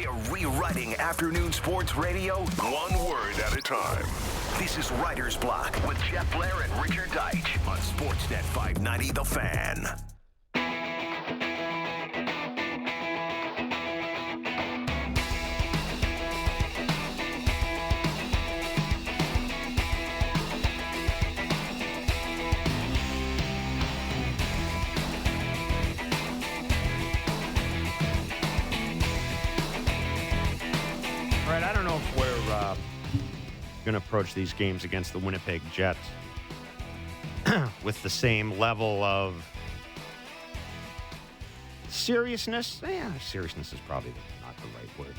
We're rewriting afternoon sports radio one word at a time. This is Writer's Block with Jeff Blair and Richard Deitch on Sportsnet 590 The Fan. Right, I don't know if we're going to approach these games against the Winnipeg Jets with the same level of seriousness. Yeah, seriousness is probably not the right word.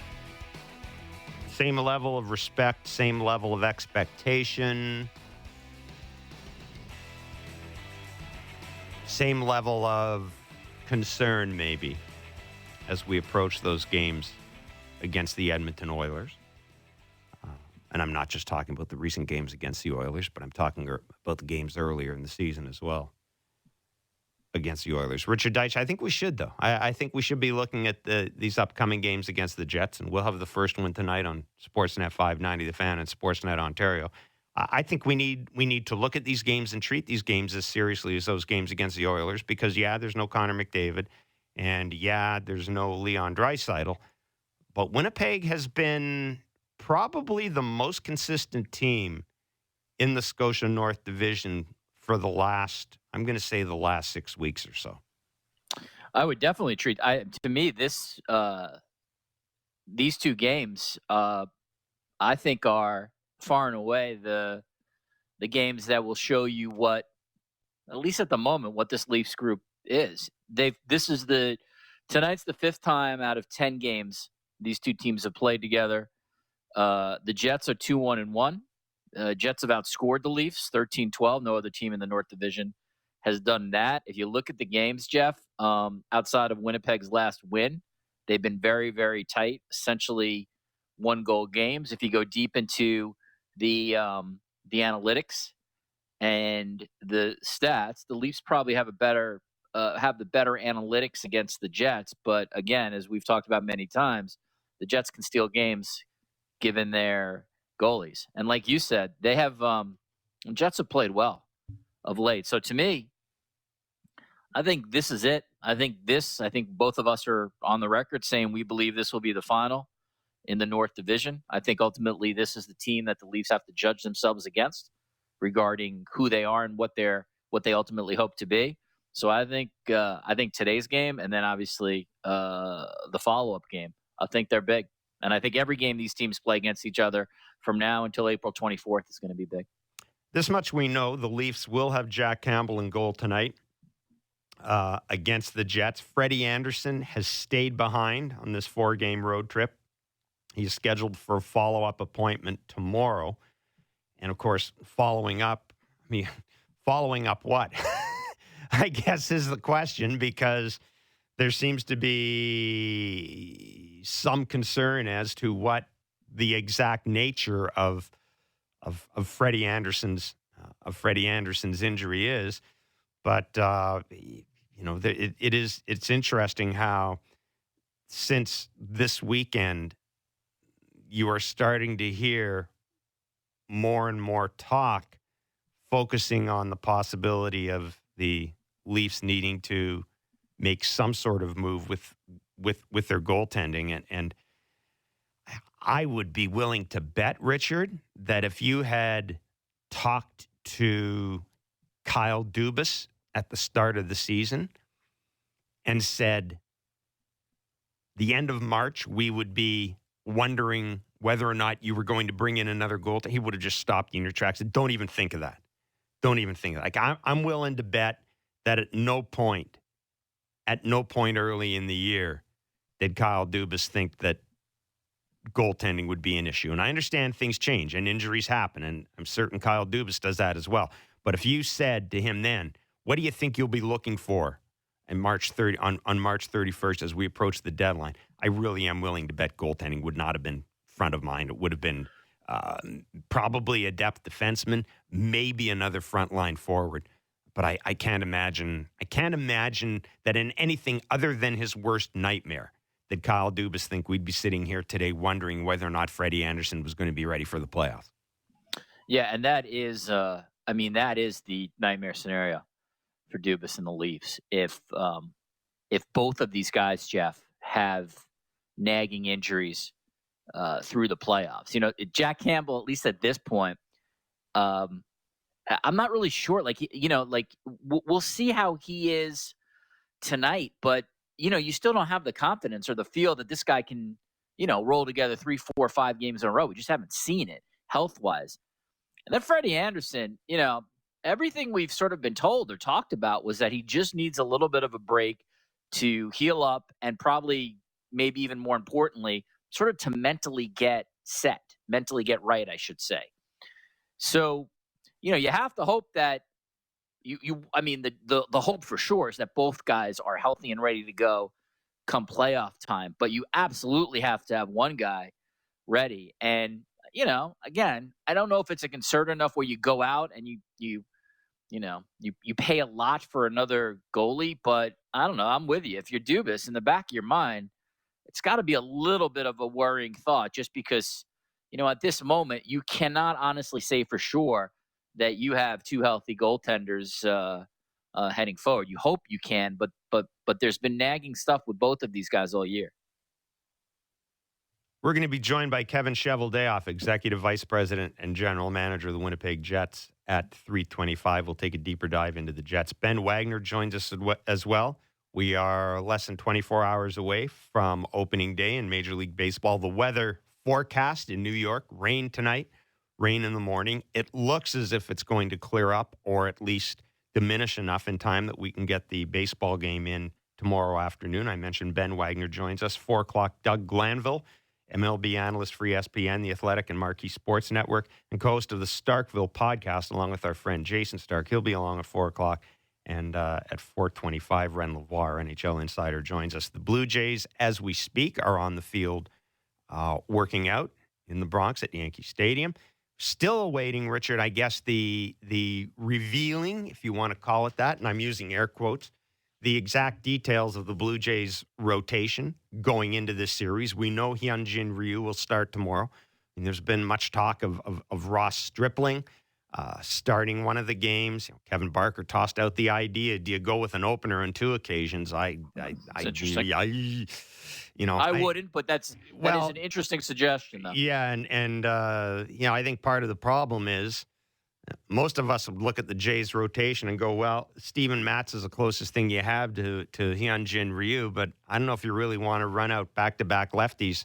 Same level of respect, same level of expectation, same level of concern, maybe, as we approach those games against the Edmonton Oilers. And I'm not just talking about the recent games against the Oilers, but I'm talking about the games earlier in the season as well against the Oilers. Richard Deitch, I think we should, though. I think we should be looking at these upcoming games against the Jets, and we'll have the first one tonight on Sportsnet 590 The Fan and Sportsnet Ontario. I think we need to look at these games and treat these games as seriously as those games against the Oilers because, yeah, there's no Connor McDavid, and, yeah, there's no Leon Draisaitl. But Winnipeg has been probably the most consistent team in the Scotia North Division for the last 6 weeks or so. I would definitely treat. To me, these two games, I think, are far and away the games that will show you what, at least at the moment, what this Leafs group is. Tonight's the fifth time out of 10 games these two teams have played together. The Jets are 2-1-1. Jets have outscored the Leafs 13-12. No other team in the North Division has done that. If you look at the games, Jeff, outside of Winnipeg's last win, they've been very, very tight, essentially one-goal games. If you go deep into the analytics and the stats, the Leafs probably have the better analytics against the Jets. But again, as we've talked about many times, the Jets can steal games given their goalies. And like you said, they have Jets have played well of late. So to me, I think this is it. I think both of us are on the record saying we believe this will be the final in the North Division. I think ultimately this is the team that the Leafs have to judge themselves against regarding who they are and what they ultimately hope to be. So I think today's game and then obviously the follow-up game, I think they're big. And I think every game these teams play against each other from now until April 24th is going to be big. This much we know. The Leafs will have Jack Campbell in goal tonight against the Jets. Freddie Anderson has stayed behind on this 4-game road trip. He's scheduled for a follow-up appointment tomorrow. And, of course, following up what? I guess is the question, because there seems to be some concern as to what the exact nature of Freddie Anderson's injury is. But it's interesting how since this weekend you are starting to hear more and more talk focusing on the possibility of the Leafs needing to make some sort of move with their goaltending. And I would be willing to bet, Richard, that if you had talked to Kyle Dubas at the start of the season and said the end of March we would be wondering whether or not you were going to bring in another goaltender, he would have just stopped you in your tracks. Don't even think of that. Don't even think of that. Like, I'm willing to bet that at no point early in the year did Kyle Dubas think that goaltending would be an issue. And I understand things change and injuries happen, and I'm certain Kyle Dubas does that as well. But if you said to him then, what do you think you'll be looking for on March 31st as we approach the deadline, I really am willing to bet goaltending would not have been front of mind. It would have been probably a depth defenseman, maybe another frontline forward. But I can't imagine that in anything other than his worst nightmare did Kyle Dubas think we'd be sitting here today wondering whether or not Freddie Anderson was going to be ready for the playoffs. Yeah, and that is, that is the nightmare scenario for Dubas and the Leafs. If both of these guys, Jeff, have nagging injuries through the playoffs, Jack Campbell, at least at this point, I'm not really sure. We'll see how he is tonight, but you still don't have the confidence or the feel that this guy can, roll together 3, 4, 5 games in a row. We just haven't seen it health-wise. And then Freddie Anderson, everything we've sort of been told or talked about was that he just needs a little bit of a break to heal up and probably, maybe even more importantly, sort of to mentally get right, I should say. So, you have to hope that the hope for sure is that both guys are healthy and ready to go come playoff time, but you absolutely have to have one guy ready. And, again, I don't know if it's a concern enough where you go out and you pay a lot for another goalie, but I don't know. I'm with you. If you're Dubas, in the back of your mind, it's got to be a little bit of a worrying thought just because, at this moment, you cannot honestly say for sure that you have two healthy goaltenders heading forward. You hope you can, but there's been nagging stuff with both of these guys all year. We're going to be joined by Kevin Cheveldayoff, Executive Vice President and General Manager of the Winnipeg Jets at 3:25. We'll take a deeper dive into the Jets. Ben Wagner joins us as well. We are less than 24 hours away from opening day in Major League Baseball. The weather forecast in New York, rain tonight, rain in the morning. It looks as if it's going to clear up or at least diminish enough in time that we can get the baseball game in tomorrow afternoon. I mentioned Ben Wagner joins us. 4 o'clock, Doug Glanville, MLB analyst for ESPN, The Athletic, and Marquee Sports Network, and co-host of the Starkville podcast, along with our friend Jason Stark. He'll be along at 4 o'clock. And at 4:25, Ren Lavoie, NHL insider, joins us. The Blue Jays, as we speak, are on the field working out in the Bronx at Yankee Stadium. Still awaiting, Richard, I guess, the revealing, if you want to call it that, and I'm using air quotes, the exact details of the Blue Jays rotation going into this series. We know Hyunjin Ryu will start tomorrow. And there's been much talk of Ross Stripling starting one of the games. Kevin Barker tossed out the idea. Do you go with an opener on 2 occasions? I wouldn't, but that is an interesting suggestion, though. Yeah, and I think part of the problem is most of us would look at the Jays rotation and go, well, Steven Matz is the closest thing you have to Hyunjin Ryu, but I don't know if you really want to run out back-to-back lefties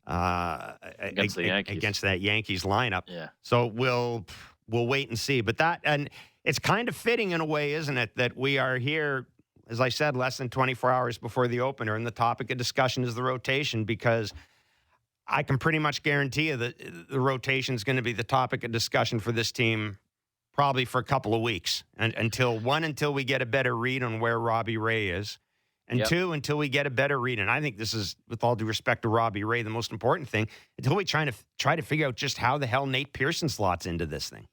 against that Yankees lineup. Yeah. So we'll wait and see. But and it's kind of fitting in a way, isn't it, that we are here, as I said, less than 24 hours before the opener, and the topic of discussion is the rotation, because I can pretty much guarantee you that the rotation is going to be the topic of discussion for this team probably for a couple of weeks, and until we get a better read on where Robbie Ray is, and two, until we get a better read. And I think this is, with all due respect to Robbie Ray, the most important thing, until we try to figure out just how the hell Nate Pearson slots into this thing.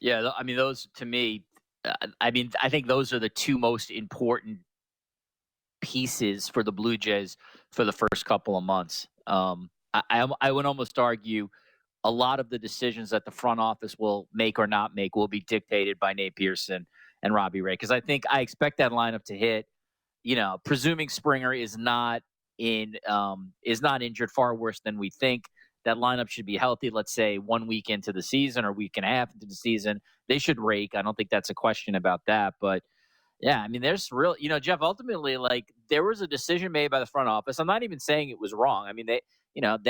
Yeah, I mean, those, to me, I think those are the two most important pieces for the Blue Jays for the first couple of months. I would almost argue a lot of the decisions that the front office will make or not make will be dictated by Nate Pearson and Robbie Ray, because I expect that lineup to hit. Presuming Springer is not injured far worse than we think, that lineup should be healthy. Let's say 1 week into the season or week and a half into the season, they should rake. I don't think that's a question about that. But yeah, I mean, there's real, Jeff, ultimately, like, there was a decision made by the front office. I'm not even saying it was wrong. I mean, they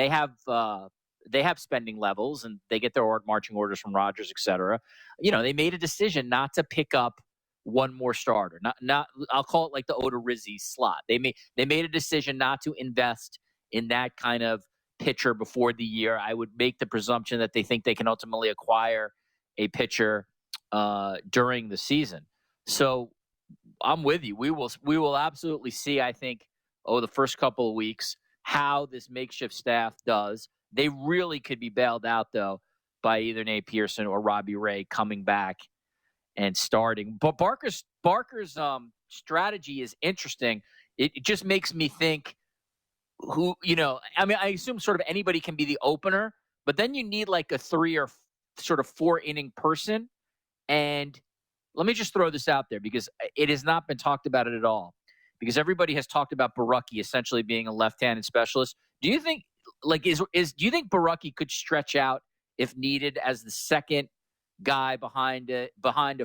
have spending levels and they get their marching orders from Rogers, et cetera. They made a decision not to pick up one more starter. Not I'll call it like the Odorizzi slot. They made a decision not to invest in that kind of pitcher before the year. I would make the presumption that they think they can ultimately acquire a pitcher during the season. So I'm with you. We will absolutely see, I think, the first couple of weeks how this makeshift staff does. They really could be bailed out, though, by either Nate Pearson or Robbie Ray coming back and starting. But Barker's strategy is interesting. It just makes me think, who, I mean, I assume sort of anybody can be the opener, but then you need like a 3 or sort of 4 inning person. And let me just throw this out there because it has not been talked about it at all. Because everybody has talked about Baraki essentially being a left-handed specialist. Do you think, do you think Baraki could stretch out if needed as the second guy behind a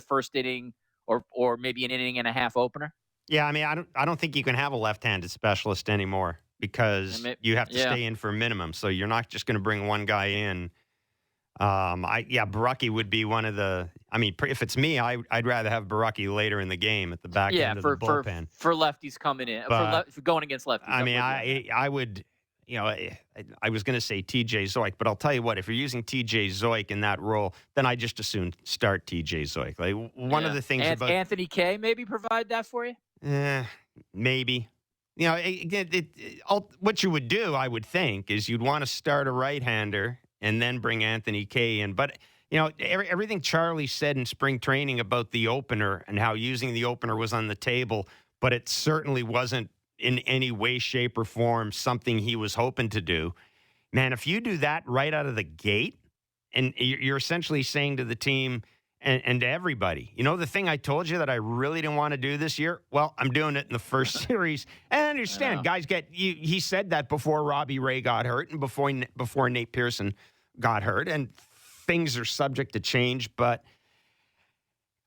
first inning or maybe an inning and a half opener? Yeah, I mean, I don't think you can have a left-handed specialist anymore because you have to stay in for a minimum. So you're not just going to bring one guy in. Baraki would be one of the. I mean, if it's me, I'd rather have Baraki later in the game at the back end of the bullpen. For lefties coming in, for going against lefties. I mean, I would. I was going to say TJ Zoik, but I'll tell you what, if you're using TJ Zoik in that role, then I just assume start TJ Zoik. Like one of the things about Anthony Kay maybe provide that for you? Maybe. What you would do, I would think, is you'd want to start a right-hander and then bring Anthony Kay in. But, everything Charlie said in spring training about the opener and how using the opener was on the table, but it certainly wasn't in any way, shape, or form something he was hoping to do. Man, if you do that right out of the gate, and you're essentially saying to the team and to everybody, the thing I told you that I really didn't want to do this year? Well, I'm doing it in the first series. And I understand, guys he said that before Robbie Ray got hurt and before Nate Pearson got hurt, and things are subject to change, but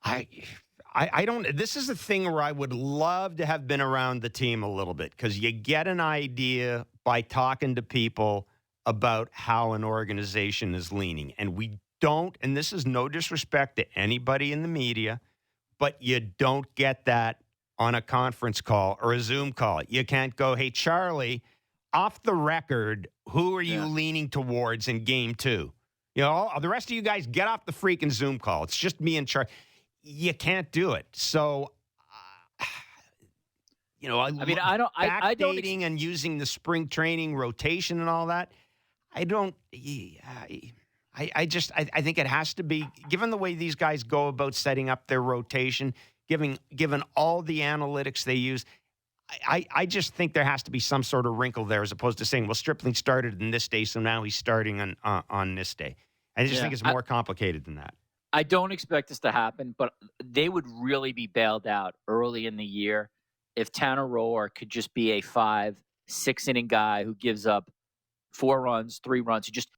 I don't. This is a thing where I would love to have been around the team a little bit because you get an idea by talking to people about how an organization is leaning. And we don't, and this is no disrespect to anybody in the media, but you don't get that on a conference call or a Zoom call. You can't go, hey, Charlie, off the record, who are you leaning towards in game 2? The rest of you guys get off the freaking Zoom call. It's just me and Charlie. You can't do it. So, backdating and using the spring training rotation and all that, I think it has to be, given the way these guys go about setting up their rotation, given all the analytics they use, I just think there has to be some sort of wrinkle there as opposed to saying, well, Stripling started on this day, so now he's starting on this day. I just think it's more complicated than that. I don't expect this to happen, but they would really be bailed out early in the year if Tanner Roark could just be a 5-6 inning guy who gives up 4 runs, 3 runs. Who just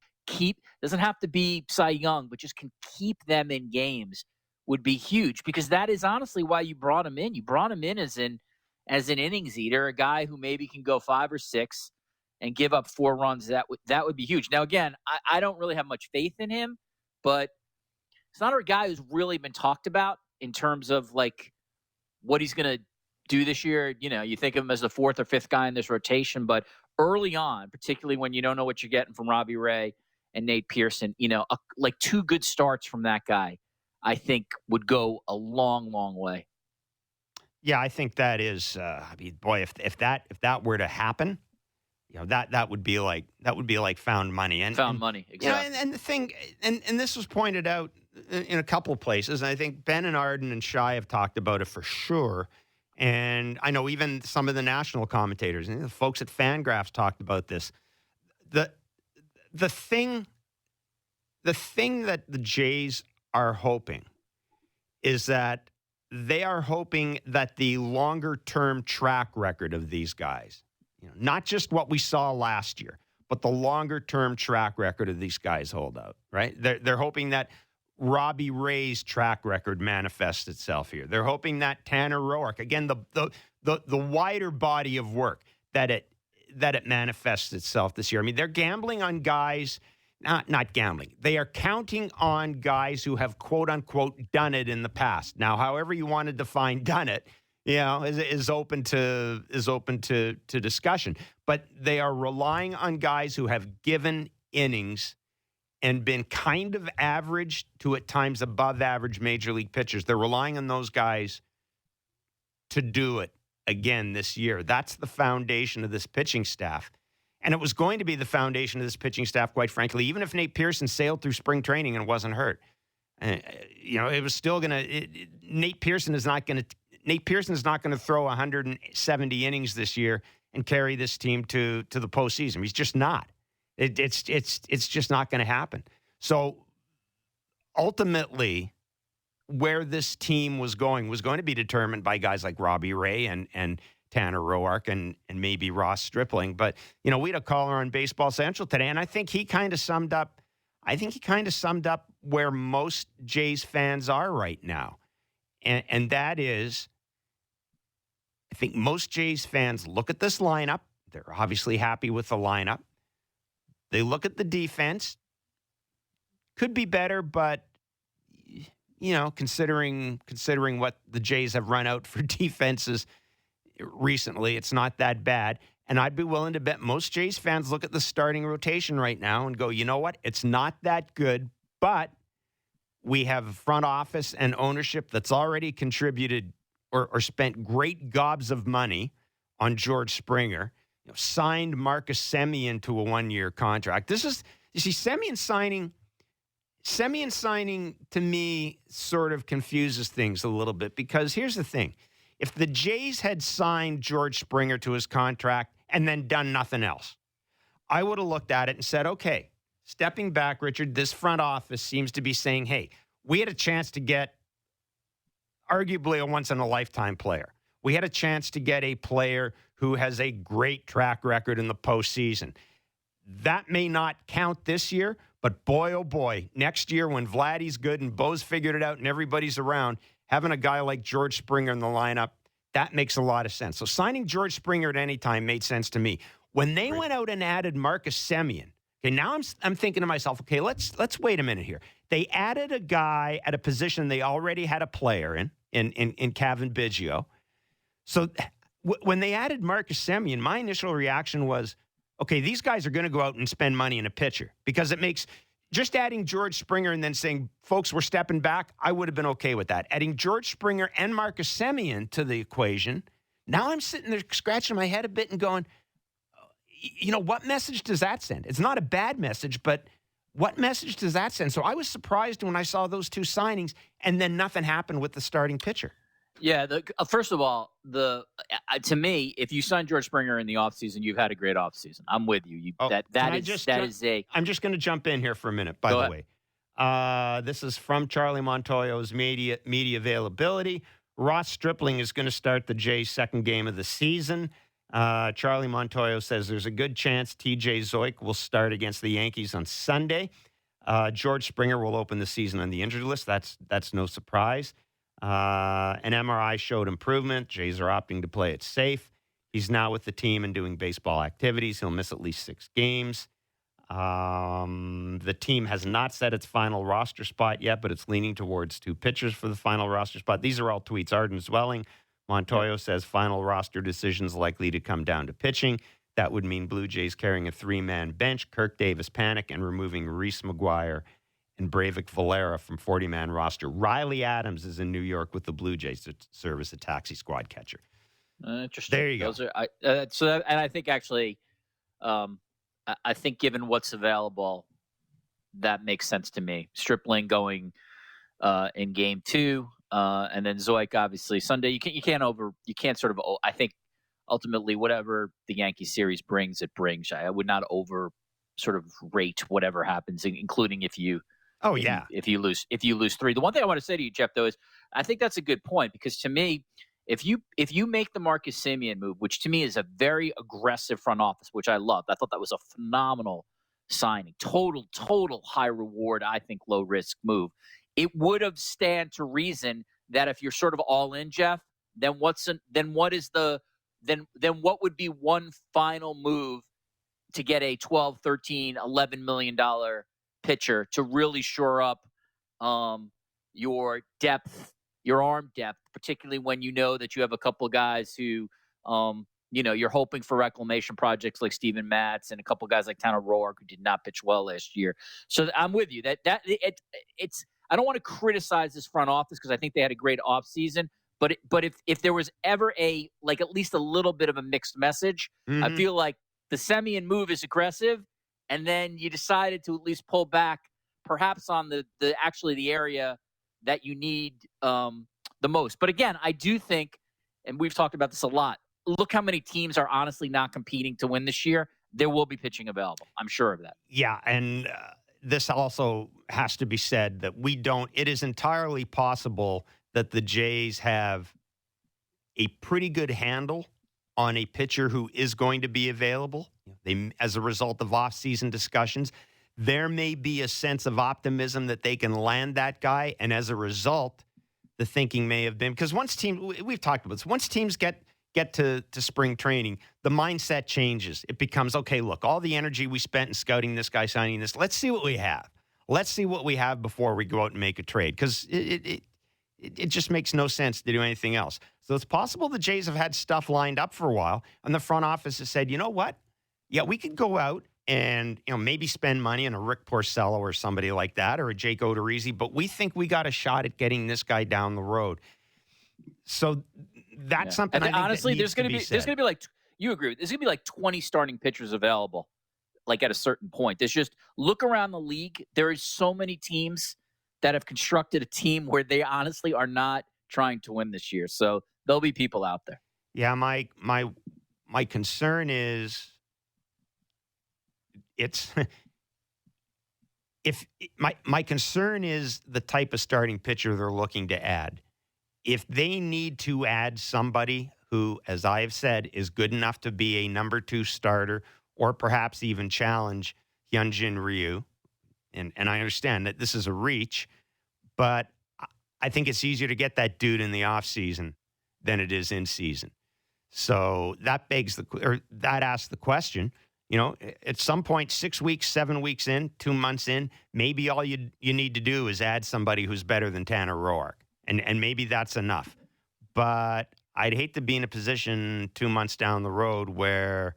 doesn't have to be Cy Young, but just can keep them in games would be huge because that is honestly why you brought him in. You brought him in as an innings eater, a guy who maybe can go 5 or 6 and give up 4 runs. That would be huge. Now, again, I don't really have much faith in him, but it's not a guy who's really been talked about in terms of like what he's going to do this year. You think of him as the 4th or 5th guy in this rotation, but early on, particularly when you don't know what you're getting from Robbie Ray and Nate Pearson, like 2 good starts from that guy, I think would go a long, long way. Yeah, I think that is. If that were to happen, that would be like found money. Money, exactly. And the thing, and this was pointed out in a couple of places. And I think Ben and Arden and Shai have talked about it for sure. And I know even some of the national commentators and the folks at Fangraphs talked about this. The thing that the Jays are hoping is that they are hoping that the longer-term track record of these guys, not just what we saw last year, but the longer-term track record of these guys hold out, right? They're hoping that Robbie Ray's track record manifests itself here. They're hoping that Tanner Roark, again, the wider body of work, that it manifests itself this year. I mean, they're gambling on guys, not gambling. They are counting on guys who have, quote unquote, done it in the past. Now, however you want to define done it, is open to discussion. But they are relying on guys who have given innings and been kind of average to at times above average major league pitchers. They're relying on those guys to do it again this year. That's the foundation of this pitching staff. And it was going to be the foundation of this pitching staff, quite frankly, even if Nate Pearson sailed through spring training and wasn't hurt. It was still going to – Nate Pearson is not going to throw 170 innings this year and carry this team to the postseason. He's just not. It's just not going to happen. So ultimately, where this team was going to be determined by guys like Robbie Ray and Tanner Roark and maybe Ross Stripling. But, we had a caller on Baseball Central today, and I think he kind of summed up where most Jays fans are right now. And that is, I think most Jays fans look at this lineup. They're obviously happy with the lineup. They look at the defense. Could be better, but, considering what the Jays have run out for defenses recently, it's not that bad. And I'd be willing to bet most Jays fans look at the starting rotation right now and go, you know what? It's not that good, but we have a front office and ownership that's already contributed or spent great gobs of money on George Springer, signed Marcus Semien to a 1-year contract. Semien signing to me sort of confuses things a little bit, because here's the thing. If the Jays had signed George Springer to his contract and then done nothing else, I would have looked at it and said, okay, stepping back, Richard, this front office seems to be saying, hey, we had a chance to get arguably a once-in-a-lifetime player. We had a chance to get a player who has a great track record in the postseason. That may not count this year, but boy, oh boy, next year when Vladdy's good and Bo's figured it out and everybody's around, having a guy like George Springer in the lineup, that makes a lot of sense. So signing George Springer at any time made sense to me. When they went out and added Marcus Semien, okay, now I'm thinking to myself, okay, let's wait a minute here. They added a guy at a position they already had a player in Kevin Biggio. So when they added Marcus Semien, my initial reaction was, okay, these guys are going to go out and spend money in a pitcher, because it makes just adding George Springer and then saying, folks, we're stepping back, I would have been okay with that. Adding George Springer and Marcus Semien to the equation, now I'm sitting there scratching my head a bit and going, what message does that send? It's not a bad message, but what message does that send? So I was surprised when I saw those two signings and then nothing happened with the starting pitcher. Yeah, first of all, to me, if you sign George Springer in the offseason, you've had a great offseason. I'm with you. I'm just going to jump in here for a minute, by the way. This is from Charlie Montoyo's media availability. Ross Stripling is going to start the Jays' second game of the season. Charlie Montoyo says there's a good chance TJ Zoik will start against the Yankees on Sunday. George Springer will open the season on the injured list. That's no surprise. An MRI showed improvement. Jays are opting to play it safe. He's now with the team and doing baseball activities. He'll miss at least 6 games. The team has not set its final roster spot yet, but it's leaning towards 2 pitchers for the final roster spot. These are all tweets. Arden Zwelling. Montoyo says final roster decisions likely to come down to pitching. That would mean Blue Jays carrying a 3-man bench, Kirk Davis Panic, and removing Reese McGuire and Breivik Valera from 40-man roster. Riley Adams is in New York with the Blue Jays to serve as a taxi squad catcher. Interesting. There you go. And I think actually, I think given what's available, that makes sense to me. Stripling going in game 2, and then Zoik obviously Sunday. You can't sort of. I think ultimately whattever the Yankee series brings, it brings. I would not over sort of rate whatever happens, including if you. Oh, yeah. If you lose 3. The one thing I want to say to you, Jeff, though, is I think that's a good point, because to me, if you make the Marcus Semien move, which to me is a very aggressive front office, which I loved. I thought that was a phenomenal signing. Total high reward, I think, low risk move. It would have stand to reason that if you're sort of all in, Jeff, then what would be one final move to get a 12, 13, $11 million pitcher to really shore up your depth, your arm depth, particularly when you know that you have a couple of guys who, you're hoping for reclamation projects like Steven Matz and a couple of guys like Tanner Roark who did not pitch well last year. So I'm with you. It's I don't want to criticize this front office because I think they had a great offseason. But if there was ever at least a little bit of a mixed message, I feel like the Semien move is aggressive, and then you decided to at least pull back, perhaps on the area that you need the most. But again, I do think, and we've talked about this a lot, look how many teams are honestly not competing to win this year. There will be pitching available. I'm sure of that. Yeah, and this also has to be said that it is entirely possible that the Jays have a pretty good handle on a pitcher who is going to be available. As a result of off-season discussions, there may be a sense of optimism that they can land that guy, and as a result, the thinking may have been, because we've talked about this, once teams get to spring training, the mindset changes. It becomes, okay, look, all the energy we spent in scouting this guy, signing this, let's see what we have. Let's see what we have before we go out and make a trade, because it just makes no sense to do anything else. So it's possible the Jays have had stuff lined up for a while, and the front office has said, you know what? Yeah, we could go out and maybe spend money on a Rick Porcello or somebody like that, or a Jake Odorizzi, but we think we got a shot at getting this guy down the road. So that's something. And I think honestly, there's going to be like, you agree with, there's going to be like 20 starting pitchers available, like at a certain point. There's just, look around the league. There is so many teams that have constructed a team where they honestly are not trying to win this year. So there'll be people out there. Yeah, my concern is my concern is the type of starting pitcher they're looking to add. If they need to add somebody who, as I have said, is good enough to be a number 2 starter or perhaps even challenge Hyunjin Ryu, and I understand that this is a reach, but I think it's easier to get that dude in the offseason than it is in season. So that asks the question, at some point, 6 weeks, 7 weeks in, 2 months in, maybe all you need to do is add somebody who's better than Tanner Roark. And maybe that's enough. But I'd hate to be in a position 2 months down the road where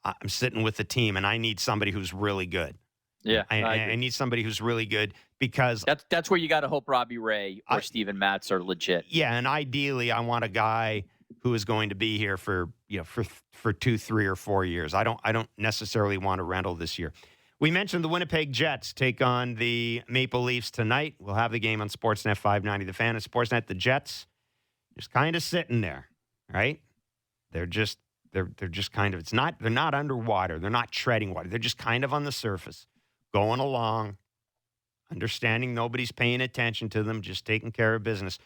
I'm sitting with the team and I need somebody who's really good. Yeah, I need somebody who's really good, because that's where you got to hope Robbie Ray or Steven Matz are legit. Yeah, and ideally, I want a guy who is going to be here for 2, 3, or 4 years. I don't necessarily want a rental this year. We mentioned the Winnipeg Jets take on the Maple Leafs tonight. We'll have the game on Sportsnet 590 The Fan and Sportsnet. The Jets just kind of sitting there, right? They're just kind of, they're not underwater. They're not treading water. They're just kind of on the surface, going along, understanding nobody's paying attention to them, just taking care of business.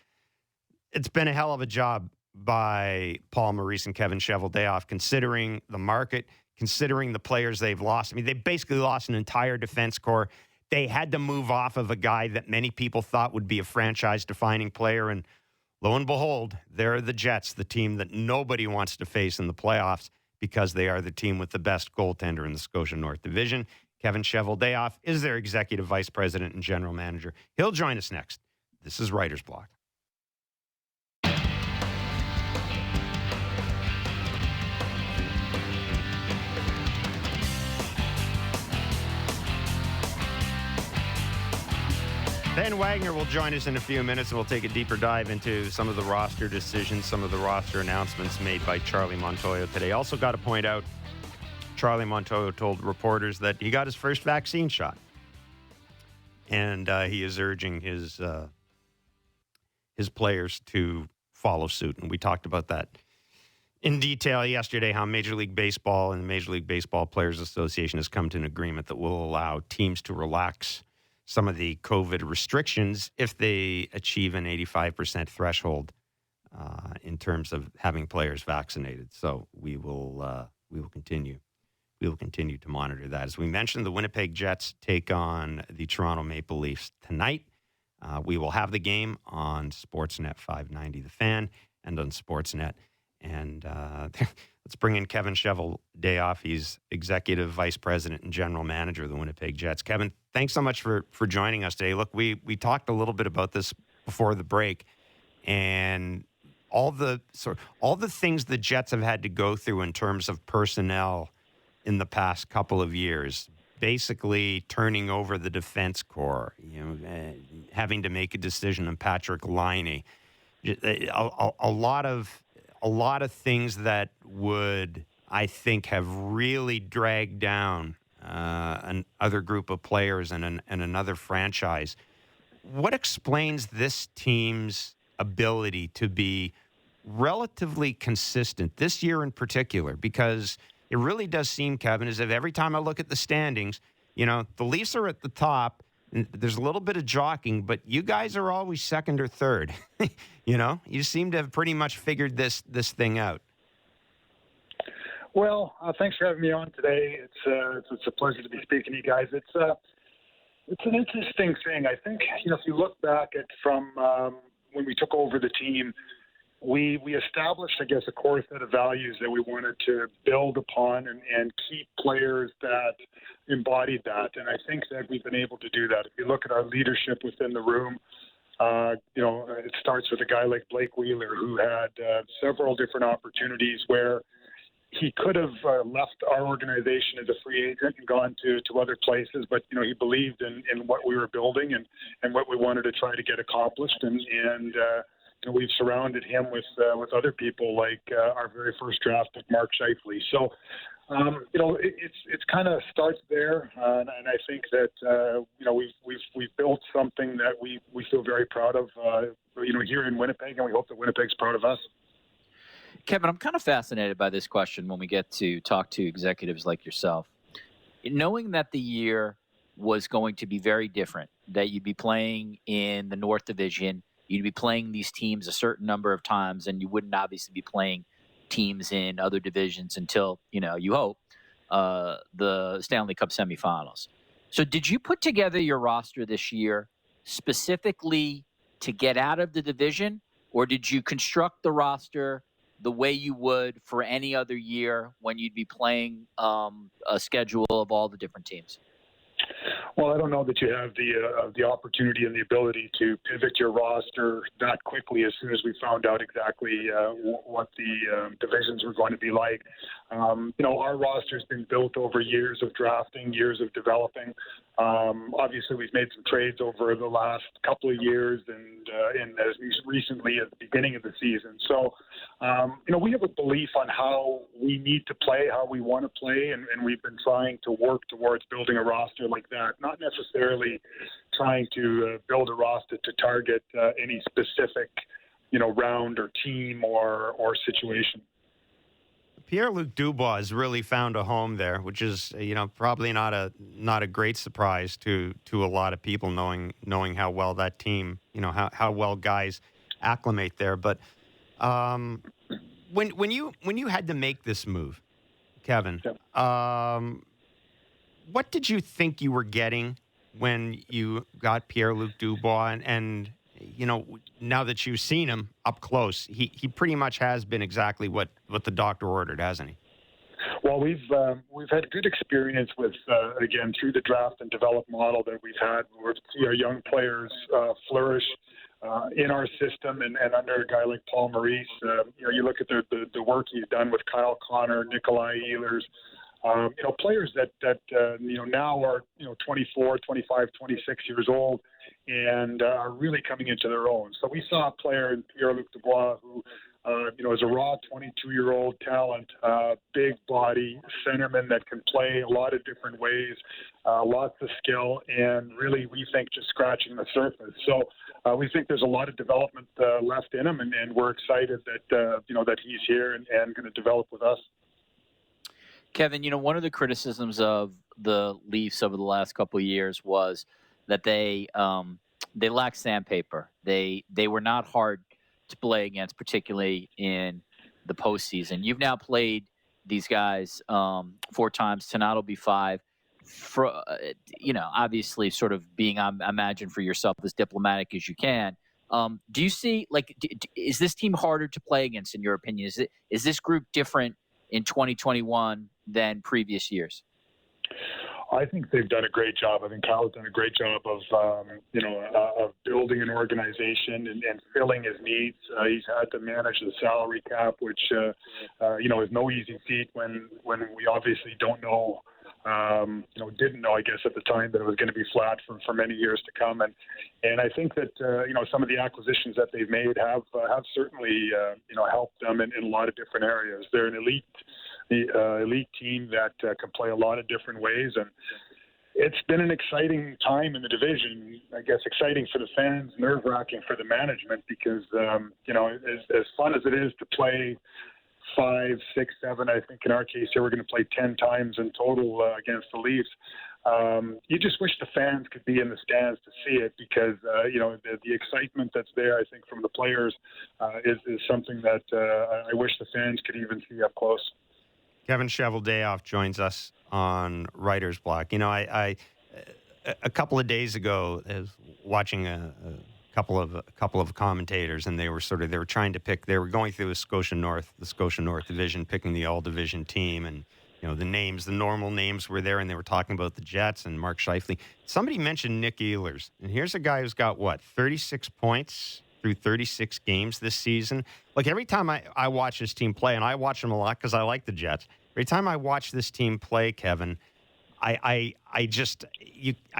It's been a hell of a job by Paul Maurice and Kevin Cheveldayoff, considering the market, considering the players they've lost. I mean, they basically lost an entire defense core. They had to move off of a guy that many people thought would be a franchise-defining player, and lo and behold, they're the Jets, the team that nobody wants to face in the playoffs because they are the team with the best goaltender in the Scotia North Division. Kevin Cheveldayoff is their executive vice president and general manager. He'll join us next. This is Writer's Block. Ben Wagner will join us in a few minutes, and we'll take a deeper dive into some of the roster decisions, some of the roster announcements made by Charlie Montoyo today. Also got to point out, Charlie Montoyo told reporters that he got his first vaccine shot, and he is urging his players to follow suit. And we talked about that in detail yesterday, how Major League Baseball and the Major League Baseball Players Association has come to an agreement that will allow teams to relax some of the COVID restrictions if they achieve an 85% threshold in terms of having players vaccinated. So we will continue. We will continue to monitor that. As we mentioned, the Winnipeg Jets take on the Toronto Maple Leafs tonight. We will have the game on Sportsnet 590 The Fan and on Sportsnet. And let's bring in Kevin Cheveldayoff. He's executive vice president and general manager of the Winnipeg Jets. Kevin, thanks so much for joining us today. Look, we talked a little bit about this before the break, and all the things the Jets have had to go through in terms of personnel in the past couple of years. Basically, turning over the defense core, having to make a decision on Patrick Laine, a lot of things that would, I think, have really dragged down another group of players and another franchise. What explains this team's ability to be relatively consistent this year in particular, because it really does seem, Kevin, as if every time I look at the standings, the Leafs are at the top. And there's a little bit of jockeying, but you guys are always second or third. You seem to have pretty much figured this thing out. Well, thanks for having me on today. It's a pleasure to be speaking to you guys. It's an interesting thing. I think if you look back at from when we took over the team, we established, I guess, a core set of values that we wanted to build upon and keep players that embodied that. And I think that we've been able to do that. If you look at our leadership within the room, it starts with a guy like Blake Wheeler, who had several different opportunities where he could have left our organization as a free agent and gone to other places, but he believed in what we were building and what we wanted to try to get accomplished, and we've surrounded him with other people like our very first draft pick, Mark Scheifele. So it's kind of starts there, and I think that we've built something that we feel very proud of here in Winnipeg, and we hope that Winnipeg's proud of us. Kevin, I'm kind of fascinated by this question when we get to talk to executives like yourself. Knowing that the year was going to be very different, that you'd be playing in the North Division, you'd be playing these teams a certain number of times, and you wouldn't obviously be playing teams in other divisions until, you hope, the Stanley Cup semifinals. So did you put together your roster this year specifically to get out of the division, or did you construct the roster the way you would for any other year when you'd be playing a schedule of all the different teams? Well, I don't know that you have the opportunity and the ability to pivot your roster that quickly as soon as we found out exactly what the divisions were going to be like. Our roster's been built over years of drafting, years of developing. Obviously, we've made some trades over the last couple of years and as recently as the beginning of the season. So, we have a belief on how we need to play, how we want to play, and we've been trying to work towards building a roster like that, not necessarily trying to build a roster to target any specific, round or team or situation. Pierre-Luc Dubois has really found a home there, which is, probably not a great surprise to a lot of people knowing how well that team, how well guys acclimate there. But when you had to make this move, Kevin, what did you think you were getting when you got Pierre-Luc Dubois? And now that you've seen him up close, he pretty much has been exactly what the doctor ordered, hasn't he? Well, we've had good experience with, again, through the draft and develop model that we've had. We see our young players flourish in our system and under a guy like Paul Maurice. You look at the work he's done with Kyle Connor, Nikolai Ehlers, players that now are 24, 25, 26 years old and are really coming into their own. So we saw a player in Pierre-Luc Dubois who is a raw 22-year-old talent, big body centerman that can play a lot of different ways, lots of skill, and really we think just scratching the surface. So we think there's a lot of development left in him, and we're excited that he's here and going to develop with us. Kevin, one of the criticisms of the Leafs over the last couple of years was that they lacked sandpaper. They were not hard to play against, particularly in the postseason. You've now played these guys 4 times. Tonight will be 5. Obviously, sort of being, I imagine, for yourself as diplomatic as you can. Do you see, is this team harder to play against, in your opinion? Is this group different in 2021 than previous years? I think they've done a great job. I think Kyle's done a great job of building an organization and filling his needs. He's had to manage the salary cap, which is no easy feat when we obviously don't know, didn't know, I guess, at the time that it was going to be flat for many years to come. And I think that some of the acquisitions that they've made have certainly helped them in a lot of different areas. They're an elite team that can play a lot of different ways, and it's been an exciting time in the division. I guess exciting for the fans, nerve-wracking for the management because, as fun as it is to play 5, 6, 7, I think in our case here we're going to play 10 times in total against the Leafs. You just wish the fans could be in the stands to see it because, the excitement that's there, I think, from the players is something that I wish the fans could even see up close. Kevin Cheveldayoff joins us on Writer's Block. I a couple of days ago, I was watching a couple of commentators, and they were trying to pick. They were going through the Scotia North Division, picking the all division team, and the normal names were there, and they were talking about the Jets and Mark Scheifele. Somebody mentioned Nick Ehlers, and here's a guy who's got 36 points through 36 games this season. Like every time I watch this team play, and I watch them a lot because I like the Jets. Every time I watch this team play, Kevin, I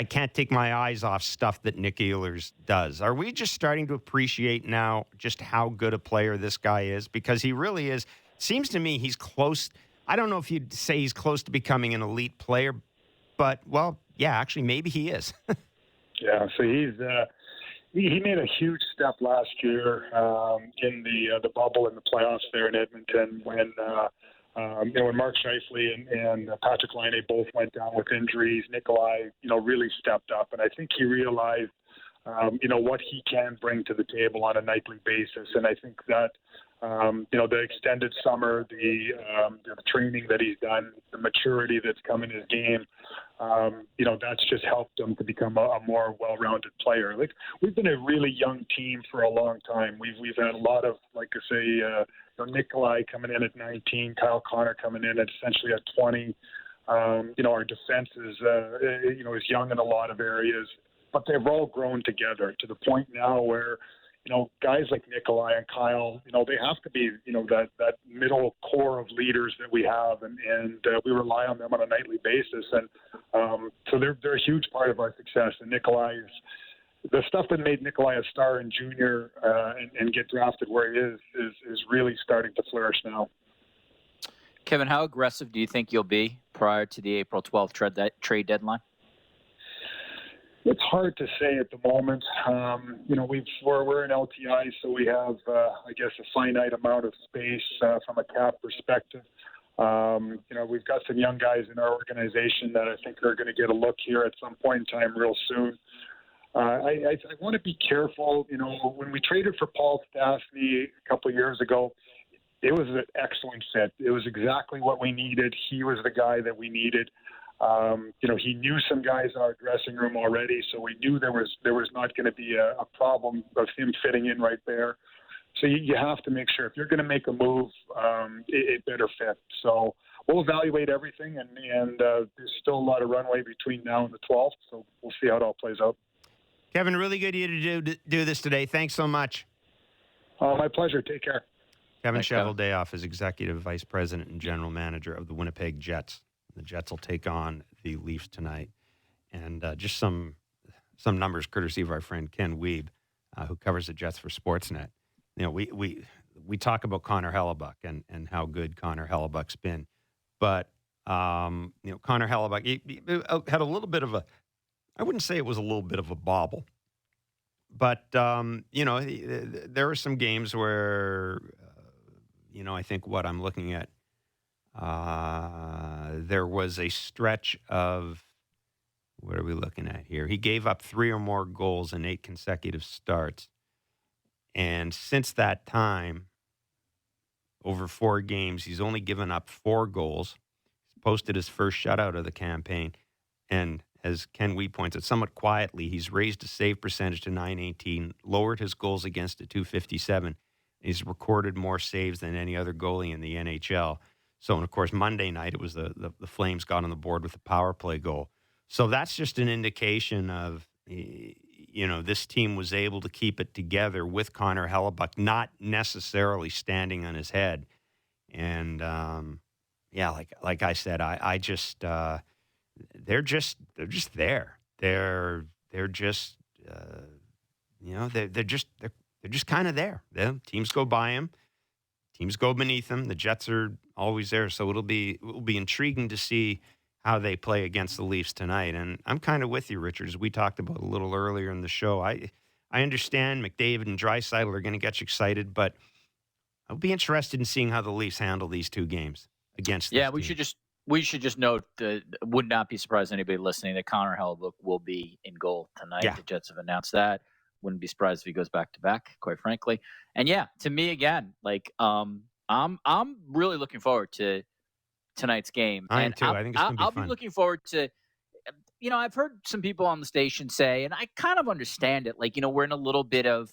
can't take my eyes off stuff that Nick Ehlers does. Are we just starting to appreciate now just how good a player this guy is? Because he really is. Seems to me he's close. I don't know if you'd say he's close to becoming an elite player, but actually maybe he is. Yeah, so he made a huge step last year in the bubble in the playoffs there in Edmonton when Mark Scheifele and Patrick Laine both went down with injuries. Nikolai, really stepped up, and I think he realized, what he can bring to the table on a nightly basis. And I think that, the extended summer, the training that he's done, the maturity that's come in his game, that's just helped him to become a more well-rounded player. Like we've been a really young team for a long time. We've had a lot of, like I say, Nikolai coming in at 19, Kyle Connor coming in at essentially at 20. Our defense is young in a lot of areas, but they've all grown together to the point now where, guys like Nikolai and Kyle, they have to be, that middle core of leaders that we have, and we rely on them on a nightly basis. And so they're a huge part of our success. And Nikolai is the stuff that made Nikolai a star in junior and get drafted where he is really starting to flourish now. Kevin, how aggressive do you think you'll be prior to the April 12th trade deadline? It's hard to say at the moment. We're in LTI, so we have, I guess, a finite amount of space from a cap perspective. We've got some young guys in our organization that I think are going to get a look here at some point in time real soon. I want to be careful. When we traded for Paul Stastny a couple of years ago, it was an excellent fit. It was exactly what we needed. He was the guy that we needed. He knew some guys in our dressing room already, so we knew there was not going to be a problem of him fitting in right there. So you have to make sure if you're going to make a move, it better fit. So we'll evaluate everything, and there's still a lot of runway between now and the 12th, so we'll see how it all plays out. Kevin, really good of you to do this today. Thanks so much. My pleasure. Take care. Kevin Cheveldayoff is Executive Vice President and General Manager of the Winnipeg Jets. The Jets will take on the Leafs tonight. And just some numbers courtesy of our friend Ken Wiebe, who covers the Jets for Sportsnet. We talk about Connor Hellebuck and how good Connor Hellebuck's been. But, Connor Hellebuck he had a little bit of I wouldn't say it was a little bit of a bobble. But, there were some games where, I think what I'm looking at, there was a stretch of, what are we looking at here? He gave up 3 or more goals in 8 consecutive starts. And since that time, over 4 games, he's only given up 4 goals. He's posted his first shutout of the campaign. And as Ken Wiebe points out, somewhat quietly, he's raised his save percentage to .918, lowered his goals against to .257. He's recorded more saves than any other goalie in the NHL. So, and of course, Monday night, it was the Flames got on the board with the power play goal. So that's just an indication of, this team was able to keep it together with Connor Hellebuck, not necessarily standing on his head. And, like I said, I just, they're just there. They're just, they're just kind of there. Teams go by him. Teams go beneath them. The Jets are always there, so it will be intriguing to see how they play against the Leafs tonight. And I'm kind of with you, Richard, as we talked about a little earlier in the show. I understand McDavid and Draisaitl are going to get you excited, but I'll be interested in seeing how the Leafs handle these two games against this team. We should just note that would not be surprised anybody listening that Connor Hellebuyck will be in goal tonight. Yeah. The Jets have announced that. Wouldn't be surprised if he goes back to back, quite frankly. And yeah, to me again, like I'm really looking forward to tonight's game. I am too. I think it's going to be fun. I'll be looking forward to. I've heard some people on the station say, and I kind of understand it. Like, we're in a little bit of,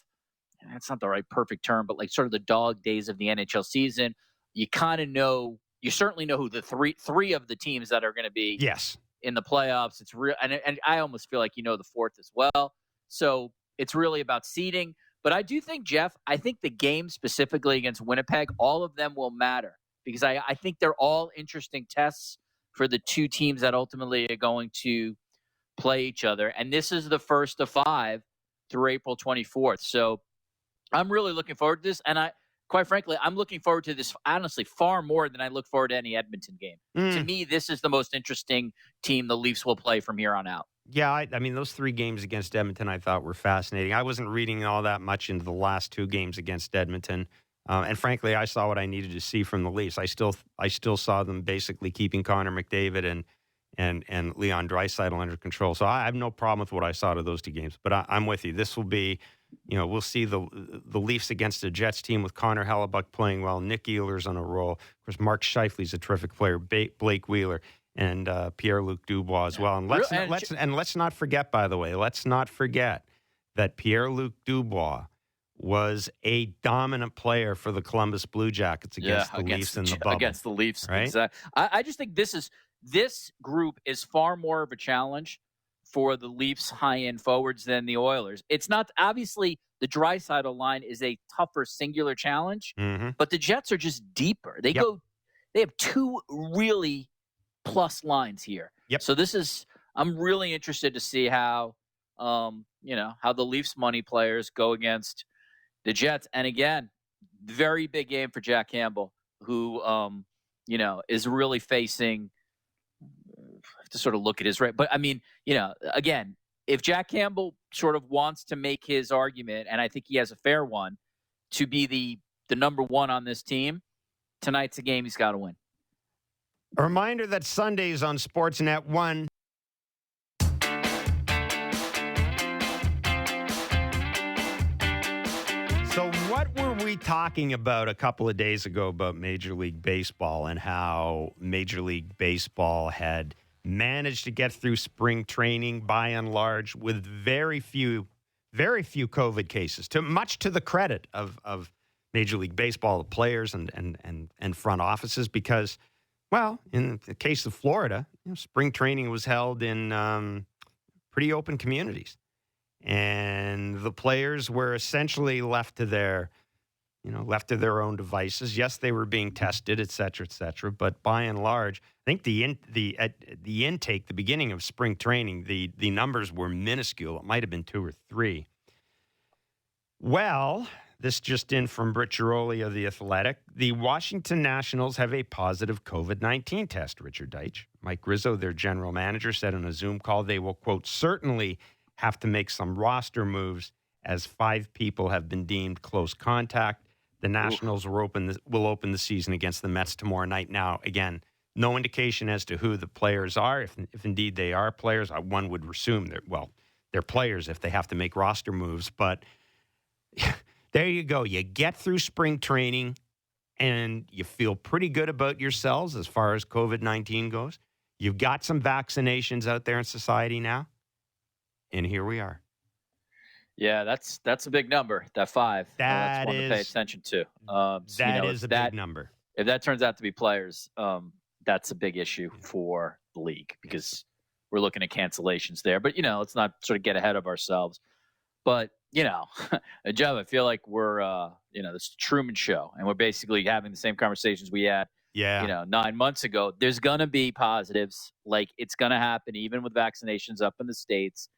that's not the right perfect term, but like sort of the dog days of the NHL season. You kind of know. You certainly know who the three of the teams that are going to be in the playoffs. It's real, and I almost feel like the fourth as well. So it's really about seeding. But I do think, Jeff, the game specifically against Winnipeg, all of them will matter because I think they're all interesting tests for the two teams that ultimately are going to play each other. And this is the first of 5 through April 24th. So I'm really looking forward to this, and quite frankly, I'm looking forward to this, honestly, far more than I look forward to any Edmonton game. To me, this is the most interesting team the Leafs will play from here on out. Yeah, I mean, those 3 games against Edmonton I thought were fascinating. I wasn't reading all that much into the last 2 games against Edmonton. And frankly, I saw what I needed to see from the Leafs. I still saw them basically keeping Connor McDavid and Leon Draisaitl under control. So I have no problem with what I saw to those 2 games. But I'm with you. This will be... we'll see the Leafs against the Jets team with Connor Hellebuyck playing well. Nick Ehlers on a roll. Of course, Mark Scheifele's a terrific player. Blake Wheeler and Pierre-Luc Dubois as well. And let's not forget, by the way, that Pierre-Luc Dubois was a dominant player for the Columbus Blue Jackets against the Leafs in the bubble. Against the Leafs, right? Exactly. I just think this group is far more of a challenge for the Leafs high-end forwards than the Oilers. It's not, obviously, the Draisaitl line is a tougher singular challenge, but the Jets are just deeper. They have 2 really plus lines here. Yep. So I'm really interested to see how, how the Leafs money players go against the Jets. And again, very big game for Jack Campbell, who, is really facing, to sort of look at his rate. But I mean, again, if Jack Campbell sort of wants to make his argument, and I think he has a fair one, to be the number 1 on this team, tonight's a game he's got to win. A reminder that Sundays on Sportsnet 1. So what were we talking about a couple of days ago about Major League Baseball and how Major League Baseball had managed to get through spring training by and large with very few COVID cases, much to the credit of Major League Baseball, the players and front offices, because, well, in the case of Florida, spring training was held in pretty open communities. And the players were essentially left to their own devices. Yes, they were being tested, et cetera, but by and large, I think the intake, the beginning of spring training, the numbers were minuscule. It might have been 2 or 3. Well, this just in from Britt Giroli of The Athletic. The Washington Nationals have a positive COVID-19 test, Richard Deitch. Mike Rizzo, their general manager, said on a Zoom call they will, quote, certainly have to make some roster moves as 5 people have been deemed close contact. The Nationals will open the season against the Mets tomorrow night. Now, again, no indication as to who the players are. If indeed they are players, one would assume they're players if they have to make roster moves. But there you go. You get through spring training and you feel pretty good about yourselves as far as COVID-19 goes. You've got some vaccinations out there in society now. And here we are. Yeah, that's a big number, that 5. That's one to pay attention to. That is a big number. If that turns out to be players, that's a big issue for the league because we're looking at cancellations there. But, let's not sort of get ahead of ourselves. But, Jeff, I feel like we're, this Truman Show, and we're basically having the same conversations we had, 9 months ago. There's going to be positives. Like, it's going to happen even with vaccinations up in the States.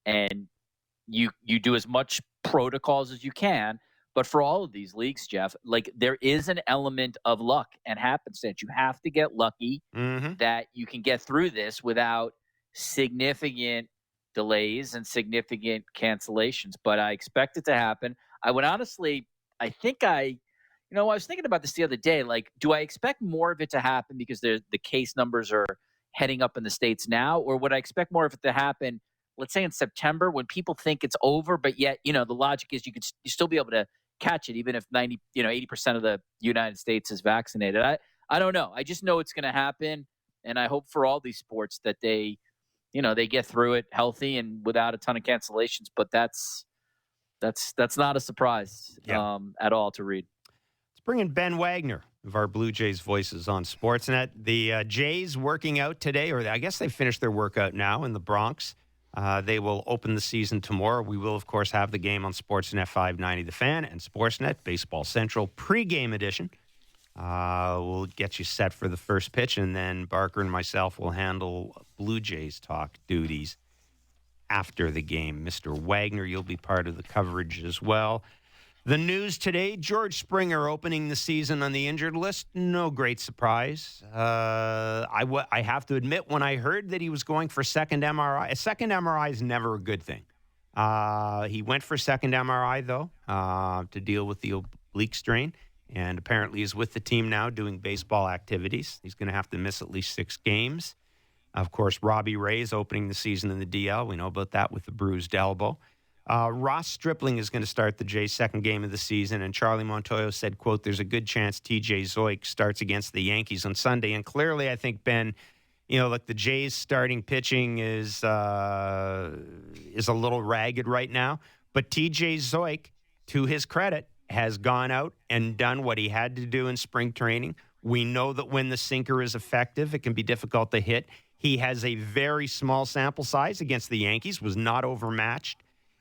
And you do as much protocols as you can, But for all of these leagues, Jeff, like there is an element of luck and happenstance. You have to get lucky that you can get through this without significant delays and significant cancellations. But I expect it to happen. I would honestly, I was thinking about this the other day. Like, do I expect more of it to happen because the case numbers are heading up in the States now? Or would I expect more of it to happen, let's say in September, when people think it's over, but yet, the logic is you still be able to catch it, even if 80% of the United States is vaccinated. I don't know. I just know it's going to happen. And I hope for all these sports that they get through it healthy and without a ton of cancellations. But that's not a surprise at all to read. Let's bring in Ben Wagner of our Blue Jays Voices on Sportsnet. The Jays working out today, or I guess they finished their workout now in the Bronx. They will open the season tomorrow. We will, of course, have the game on Sportsnet 590 The Fan and Sportsnet Baseball Central pregame edition. We'll get you set for the first pitch, and then Barker and myself will handle Blue Jays talk duties after the game. Mr. Wagner, you'll be part of the coverage as well. The news today, George Springer opening the season on the injured list. No great surprise. I have to admit, when I heard that he was going for second MRI, a second MRI is never a good thing. He went for second MRI, though, to deal with the oblique strain, and apparently is with the team now doing baseball activities. He's going to have to miss at least 6 games. Of course, Robbie Ray is opening the season in the DL. We know about that with the bruised elbow. Ross Stripling is going to start the Jays' second game of the season, and Charlie Montoyo said, quote, there's a good chance TJ Zoik starts against the Yankees on Sunday. And clearly, I think, Ben, the Jays' starting pitching is a little ragged right now. But TJ Zoik, to his credit, has gone out and done what he had to do in spring training. We know that when the sinker is effective, it can be difficult to hit. He has a very small sample size against the Yankees, was not overmatched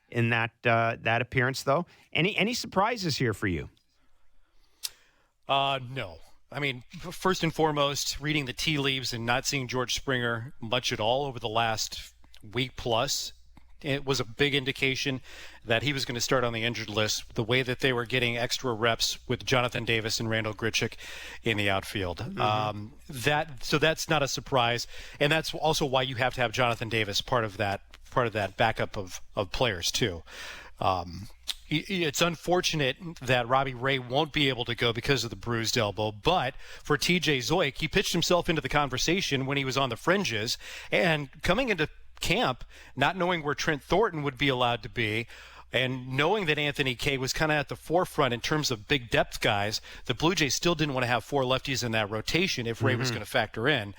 in that appearance, though. Any surprises here for you? No. I mean, first and foremost, reading the tea leaves and not seeing George Springer much at all over the last week plus, it was a big indication that he was going to start on the injured list, the way that they were getting extra reps with Jonathan Davis and Randall Grichuk in the outfield. So that's not a surprise. And that's also why you have to have Jonathan Davis part of that backup of players too. It's unfortunate that Robbie Ray won't be able to go because of the bruised elbow, but for TJ Zoik, he pitched himself into the conversation when he was on the fringes, and coming into camp, not knowing where Trent Thornton would be allowed to be, and knowing that Anthony Kay was kind of at the forefront in terms of big depth guys, the Blue Jays still didn't want to have 4 lefties in that rotation if Ray was going to factor in.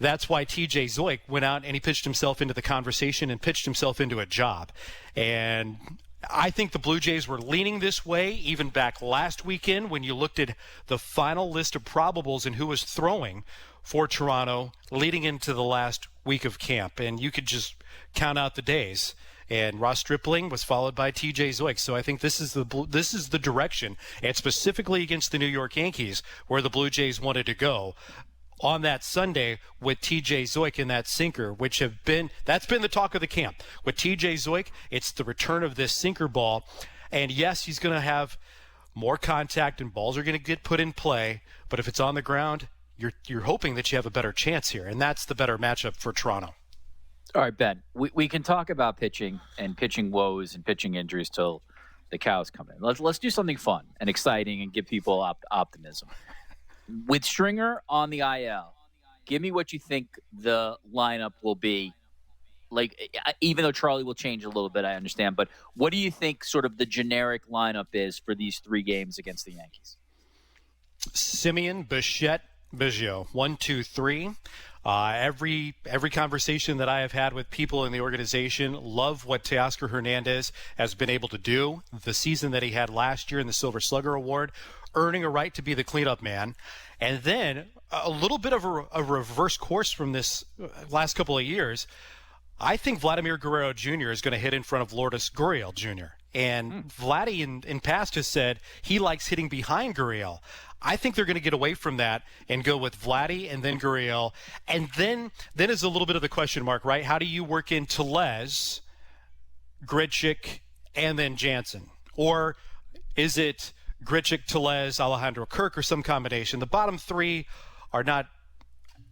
That's why TJ Zoik went out and he pitched himself into the conversation and pitched himself into a job. And I think the Blue Jays were leaning this way even back last weekend when you looked at the final list of probables and who was throwing for Toronto leading into the last week of camp. And you could just count out the days. And Ross Stripling was followed by TJ Zoik. So I think this is the direction, and specifically against the New York Yankees, where the Blue Jays wanted to go on that Sunday with TJ Zoik in that sinker, that's been the talk of the camp. With TJ Zoik, it's the return of this sinker ball. And yes, he's going to have more contact and balls are going to get put in play. But if it's on the ground, you're hoping that you have a better chance here. And that's the better matchup for Toronto. All right, Ben, we can talk about pitching and pitching woes and pitching injuries till the cows come in. Let's do something fun and exciting and give people optimism. With Stringer on the IL, give me what you think the lineup will be. Like, even though Charlie will change a little bit, I understand. But what do you think sort of the generic lineup is for these 3 games against the Yankees? Simeon, Bichette, Biggio. 1, 2, 3. Every conversation that I have had with people in the organization love what Teoscar Hernandez has been able to do. The season that he had last year in the Silver Slugger Award, earning a right to be the cleanup man. And then a little bit of a reverse course from this last couple of years. I think Vladimir Guerrero Jr. is going to hit in front of Lourdes Gurriel Jr. And Vladdy in past has said he likes hitting behind Gurriel. I think they're going to get away from that and go with Vladdy and then Gurriel. And then is a little bit of the question mark, right? How do you work in Tellez, Grichuk, and then Jansen? Or Is it Grichuk, Tellez, Alejandro Kirk, or some combination? The bottom three are not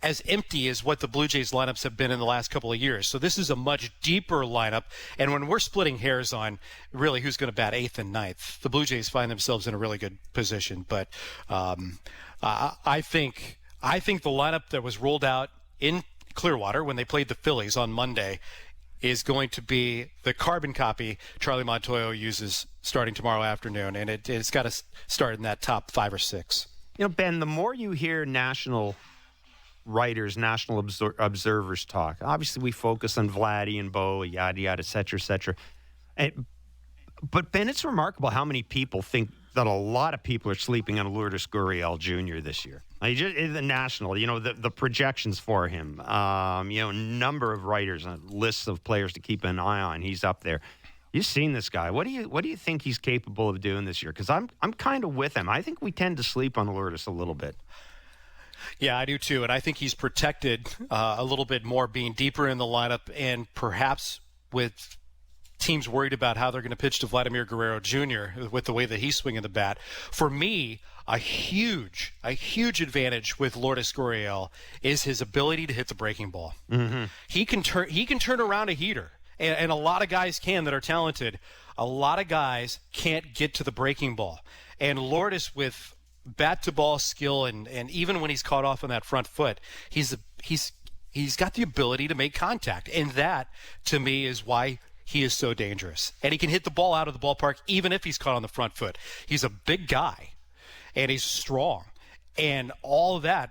as empty as what the Blue Jays lineups have been in the last couple of years. So this is a much deeper lineup. And when we're splitting hairs on really who's going to bat 8th and 9th, the Blue Jays find themselves in a really good position. But I think the lineup that was rolled out in Clearwater when they played the Phillies on Monday is going to be the carbon copy Charlie Montoyo uses starting tomorrow afternoon. And it's got to start in that top 5 or 6. You know, Ben, the more you hear national writers, national observers talk, obviously we focus on Vladdy and Bo, yada, yada, et cetera, but Ben, it's remarkable how many people think that a lot of people are sleeping on Lourdes Gurriel Jr. this year. Like, just the national, the projections for him, number of writers, lists of players to keep an eye on. He's up there. You've seen this guy. What do you think he's capable of doing this year? Because I'm kind of with him. I think we tend to sleep on Lourdes a little bit. Yeah, I do too, and I think he's protected a little bit more being deeper in the lineup, and perhaps with teams worried about how they're going to pitch to Vladimir Guerrero Jr. with the way that he's swinging the bat. For me, a huge advantage with Lourdes Gurriel is his ability to hit the breaking ball. Mm-hmm. He can turn around a heater, and a lot of guys can that are talented. A lot of guys can't get to the breaking ball, and Lourdes with bat-to-ball skill, and even when he's caught off on that front foot, he's got the ability to make contact, and that, to me, is why he is so dangerous. And he can hit the ball out of the ballpark even if he's caught on the front foot. He's a big guy, and he's strong, and all of that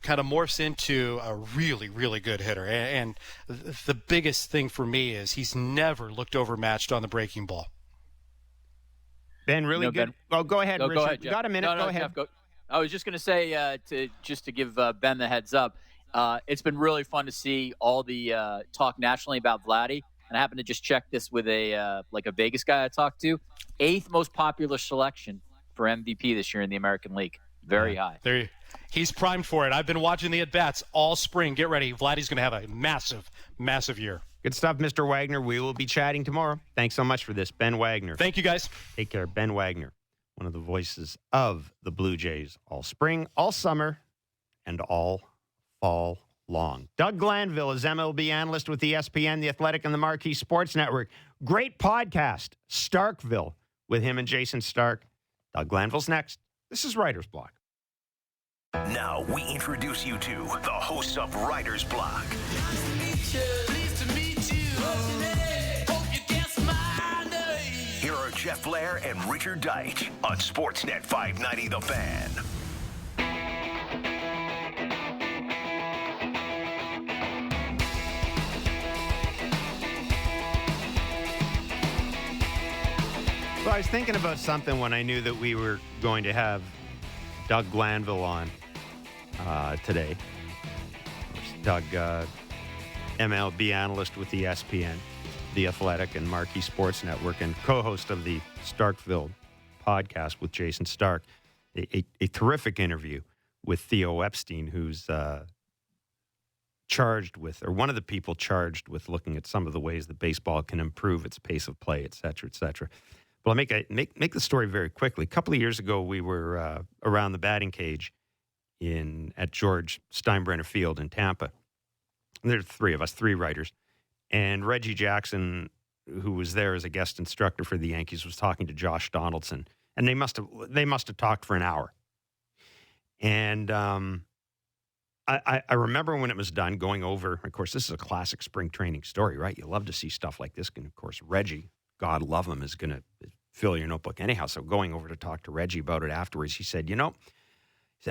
kind of morphs into a really, really good hitter. And the biggest thing for me is he's never looked overmatched on the breaking ball. Ben, really good. Ben, oh, go ahead, Richard. Go ahead, Jeff. Got a minute. No, go ahead. Jeff, I was just going to say, to give Ben the heads up, it's been really fun to see all the talk nationally about Vladdy. And I happened to just check this with a Vegas guy I talked to. 8th most popular selection for MVP this year in the American League. Very high. He's primed for it. I've been watching the at-bats all spring. Get ready. Vladdy's going to have a massive, massive year. Good stuff, Mr. Wagner. We will be chatting tomorrow. Thanks so much for this, Ben Wagner. Thank you, guys. Take care. Ben Wagner, one of the voices of the Blue Jays all spring, all summer, and all fall long. Doug Glanville is MLB analyst with ESPN, The Athletic, and the Marquee Sports Network. Great podcast, Starkville, with him and Jason Stark. Doug Glanville's next. This is Writer's Block. Now we introduce you to the hosts of Writer's Block. Here are Jeff Blair and Richard Deitch on Sportsnet 590 The Fan. So I was thinking about something when I knew that we were going to have Doug Glanville on today. Doug, MLB analyst with ESPN, The Athletic, and Marquee Sports Network, and co-host of the Starkville podcast with Jason Stark. A terrific interview with Theo Epstein, who's charged with, or one of the people charged with looking at some of the ways that baseball can improve its pace of play, et cetera, et cetera. But I'll make the story very quickly. A couple of years ago, we were around the batting cage at George Steinbrenner Field in Tampa. And there are 3 of us, 3 writers. And Reggie Jackson, who was there as a guest instructor for the Yankees, was talking to Josh Donaldson. And they must have talked for an hour. And I remember when it was done, going over, of course, this is a classic spring training story, right? You love to see stuff like this. And, of course, Reggie, God love him, is going to fill your notebook anyhow. So going over to talk to Reggie about it afterwards, he said,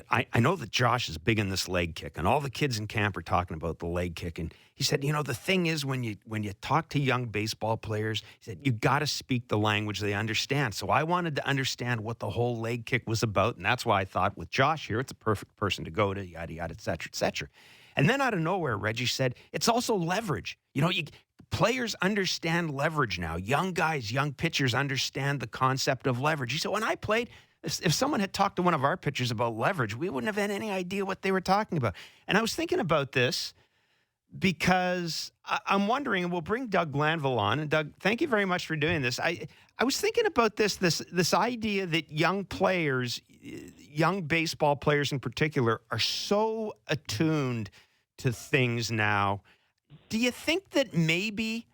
I know that Josh is big in this leg kick, and all the kids in camp are talking about the leg kick. And he said, the thing is when you talk to young baseball players, he said, you got to speak the language they understand. So I wanted to understand what the whole leg kick was about, and that's why I thought with Josh here, it's a perfect person to go to, yada, yada, et cetera, et cetera. And then out of nowhere, Reggie said, it's also leverage. Players understand leverage now. Young guys, young pitchers understand the concept of leverage. He said, when I played, if someone had talked to one of our pitchers about leverage, we wouldn't have had any idea what they were talking about. And I was thinking about this, because I'm wondering, and we'll bring Doug Glanville on. And Doug, thank you very much for doing this. I was thinking about this idea that young players, young baseball players in particular, are so attuned to things now. Do you think that maybe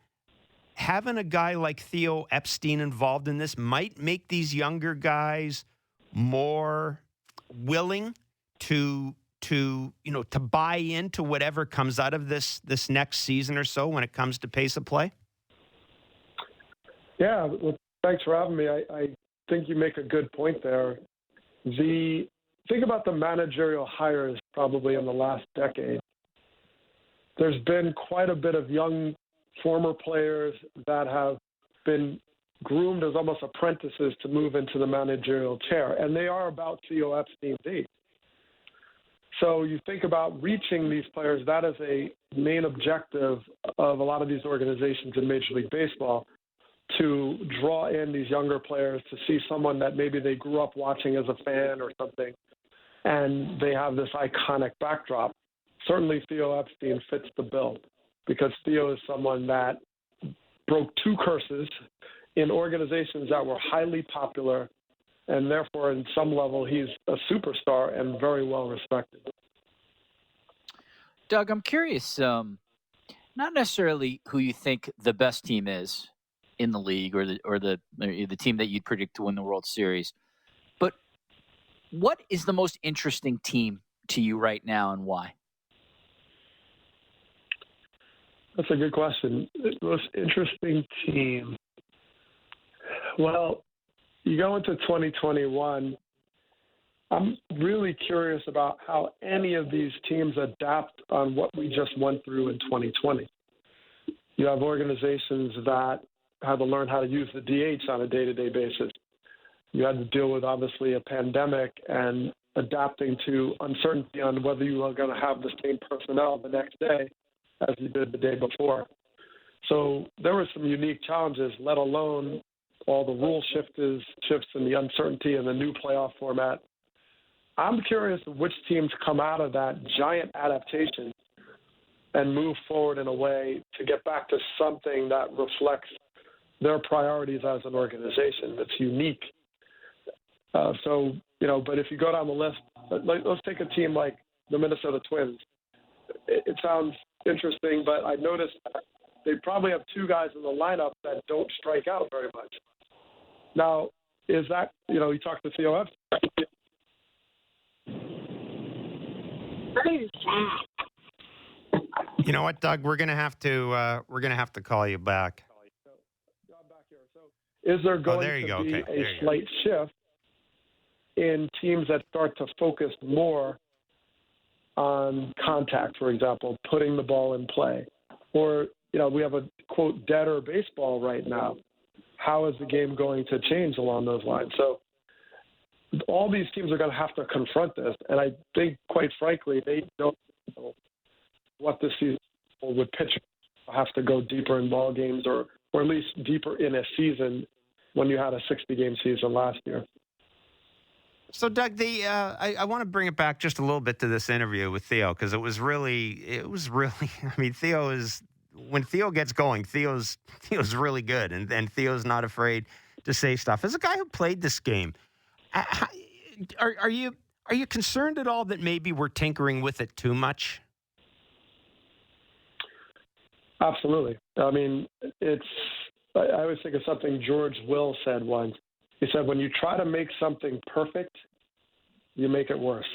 having a guy like Theo Epstein involved in this might make these younger guys more willing to buy into whatever comes out of this next season or so when it comes to pace of play? Yeah, well, thanks for having me. I think you make a good point there. Think about the managerial hires probably in the last decade. There's been quite a bit of young former players that have been groomed as almost apprentices to move into the managerial chair, and they are about Theo Epstein's age. So you think about reaching these players, that is a main objective of a lot of these organizations in Major League Baseball, to draw in these younger players, to see someone that maybe they grew up watching as a fan or something, and they have this iconic backdrop. Certainly Theo Epstein fits the bill because Theo is someone that broke two curses in organizations that were highly popular, and therefore, in some level, he's a superstar and very well respected. Doug, I'm curious, not necessarily who you think the best team is in the league or the team that you'd predict to win the World Series, but what is the most interesting team to you right now and why? That's a good question. The most interesting team. Well, you go into 2021, I'm really curious about how any of these teams adapt on what we just went through in 2020. You have organizations that had to learn how to use the DH on a day-to-day basis. You had to deal with, obviously, a pandemic and adapting to uncertainty on whether you are going to have the same personnel the next day as you did the day before. So there were some unique challenges, let alone all the rule shifts and the uncertainty and the new playoff format. I'm curious which teams come out of that giant adaptation and move forward in a way to get back to something that reflects their priorities as an organization that's unique. But if you go down the list, let's take a team like the Minnesota Twins. It sounds interesting, but I noticed they probably have two guys in the lineup that don't strike out very much. Now, is that, you talk to Theo Epstein. You know what, Doug? We're gonna have to call you back. I'm back here. So, is there going to be a slight shift in teams that start to focus more on contact, for example, putting the ball in play, or we have a quote deader baseball right now? How is the game going to change along those lines? So all these teams are going to have to confront this. And I think, quite frankly, they don't know what this season would pitch. Have to go deeper in ball games or at least deeper in a season when you had a 60-game season last year. So, Doug, I want to bring it back just a little bit to this interview with Theo, because it was really, I mean, when Theo gets going, Theo's really good, and Theo's not afraid to say stuff. As a guy who played this game, are you concerned at all that maybe we're tinkering with it too much? Absolutely. I mean, I always think of something George Will said once. He said, when you try to make something perfect, you make it worse.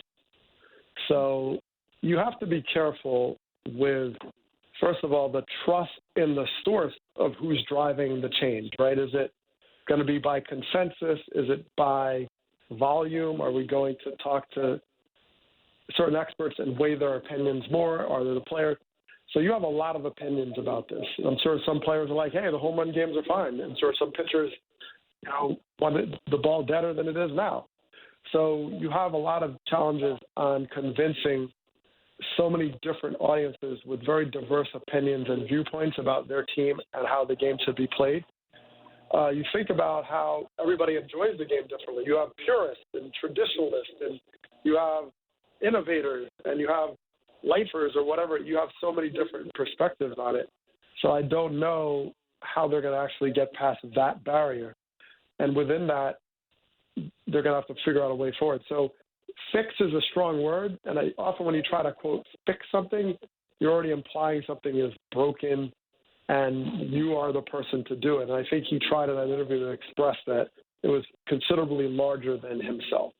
So you have to be careful with, first of all, the trust in the source of who's driving the change, right? Is it going to be by consensus? Is it by volume? Are we going to talk to certain experts and weigh their opinions more? Are they the players? So you have a lot of opinions about this. I'm sure some players are like, hey, the home run games are fine. And sure some pitchers want the ball deader than it is now. So you have a lot of challenges on convincing so many different audiences with very diverse opinions and viewpoints about their team and how the game should be played. You think about how everybody enjoys the game differently. You have purists and traditionalists, and you have innovators, and you have lifers or whatever. You have so many different perspectives on it. So I don't know how they're going to actually get past that barrier. And within that, they're going to have to figure out a way forward. So fix is a strong word. And often when you try to, quote, fix something, you're already implying something is broken and you are the person to do it. And I think he tried in that interview to express that it was considerably larger than himself.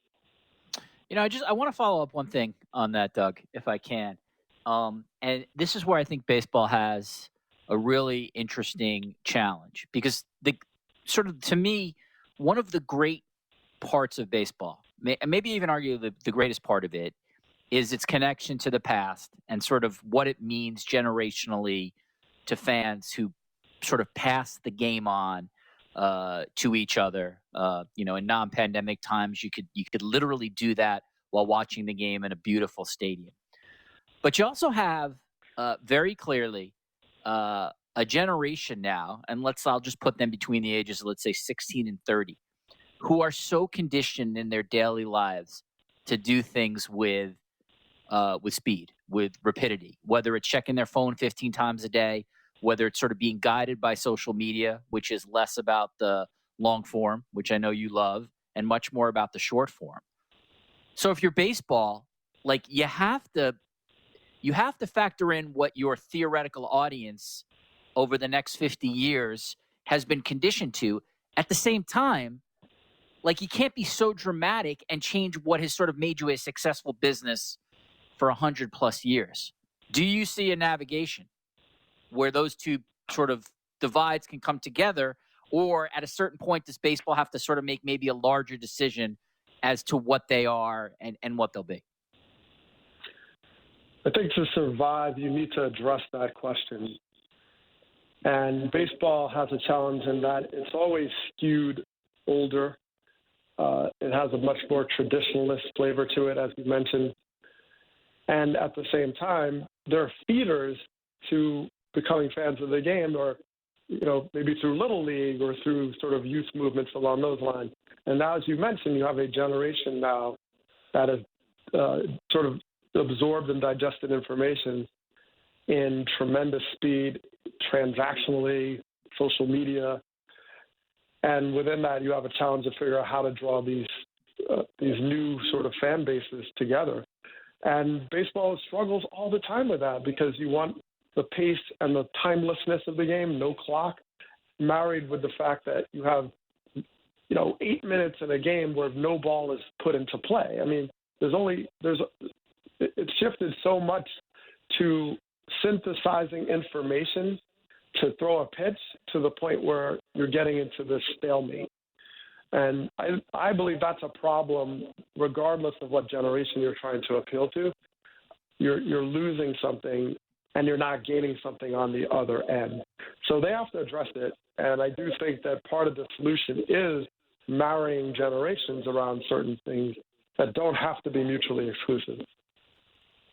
I want to follow up one thing on that, Doug, if I can. And this is where I think baseball has a really interesting challenge because to me, one of the great parts of baseball, and maybe even argue the greatest part of it, is its connection to the past and sort of what it means generationally to fans who sort of pass the game on to each other. In non-pandemic times, you could literally do that while watching the game in a beautiful stadium. But you also have very clearly a generation now, and I'll just put them between the ages of, let's say, 16 and 30, who are so conditioned in their daily lives to do things with speed, with rapidity, whether it's checking their phone 15 times a day, whether it's sort of being guided by social media, which is less about the long form, which I know you love, and much more about the short form. So if you're baseball, you have to factor in what your theoretical audience over the next 50 years has been conditioned to. At the same time, you can't be so dramatic and change what has sort of made you a successful business for 100 plus years. Do you see a navigation where those two sort of divides can come together, or at a certain point does baseball have to sort of make maybe a larger decision as to what they are and what they'll be? I think to survive, you need to address that question. And baseball has a challenge in that it's always skewed older. It has a much more traditionalist flavor to it, as you mentioned. And at the same time, there are feeders to becoming fans of the game, or maybe through Little League or through sort of youth movements along those lines. And now, as you mentioned, you have a generation now that has sort of absorbed and digested information in tremendous speed, transactionally, social media. And within that, you have a challenge to figure out how to draw these new sort of fan bases together. And baseball struggles all the time with that because you want the pace and the timelessness of the game, no clock, married with the fact that you have, 8 minutes in a game where no ball is put into play. I mean, it's shifted so much to synthesizing information to throw a pitch to the point where you're getting into this stalemate. And I believe that's a problem regardless of what generation you're trying to appeal to. You're losing something and you're not gaining something on the other end. So they have to address it. And I do think that part of the solution is marrying generations around certain things that don't have to be mutually exclusive.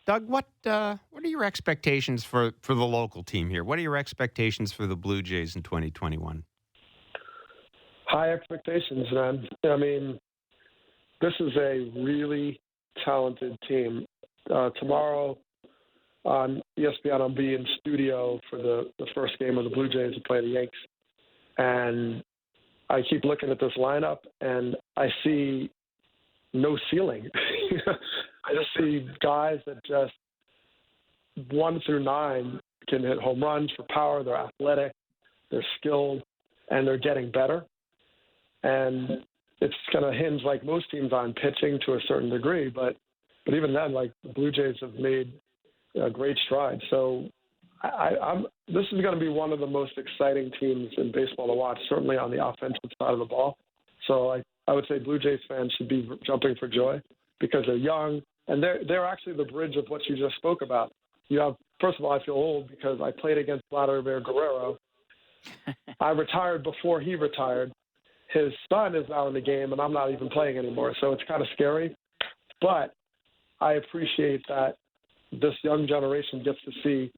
Doug, what are your expectations for the local team here? What are your expectations for the Blue Jays in 2021? High expectations, man. I mean, this is a really talented team. Tomorrow on ESPN, I'll be in studio for the first game of the Blue Jays to play the Yanks. And I keep looking at this lineup, and I see no ceiling. I just see guys that just 1 through 9 can hit home runs for power. They're athletic, they're skilled, and they're getting better. And it's going to hinge, like most teams, on pitching to a certain degree. But even then, the Blue Jays have made great strides. So this is going to be one of the most exciting teams in baseball to watch, certainly on the offensive side of the ball. So I would say Blue Jays fans should be jumping for joy because they're young, and they're actually the bridge of what you just spoke about. You have, first of all, I feel old because I played against Vladimir Guerrero. I retired before he retired. His son is now in the game, and I'm not even playing anymore, so it's kind of scary. But I appreciate that this young generation gets to see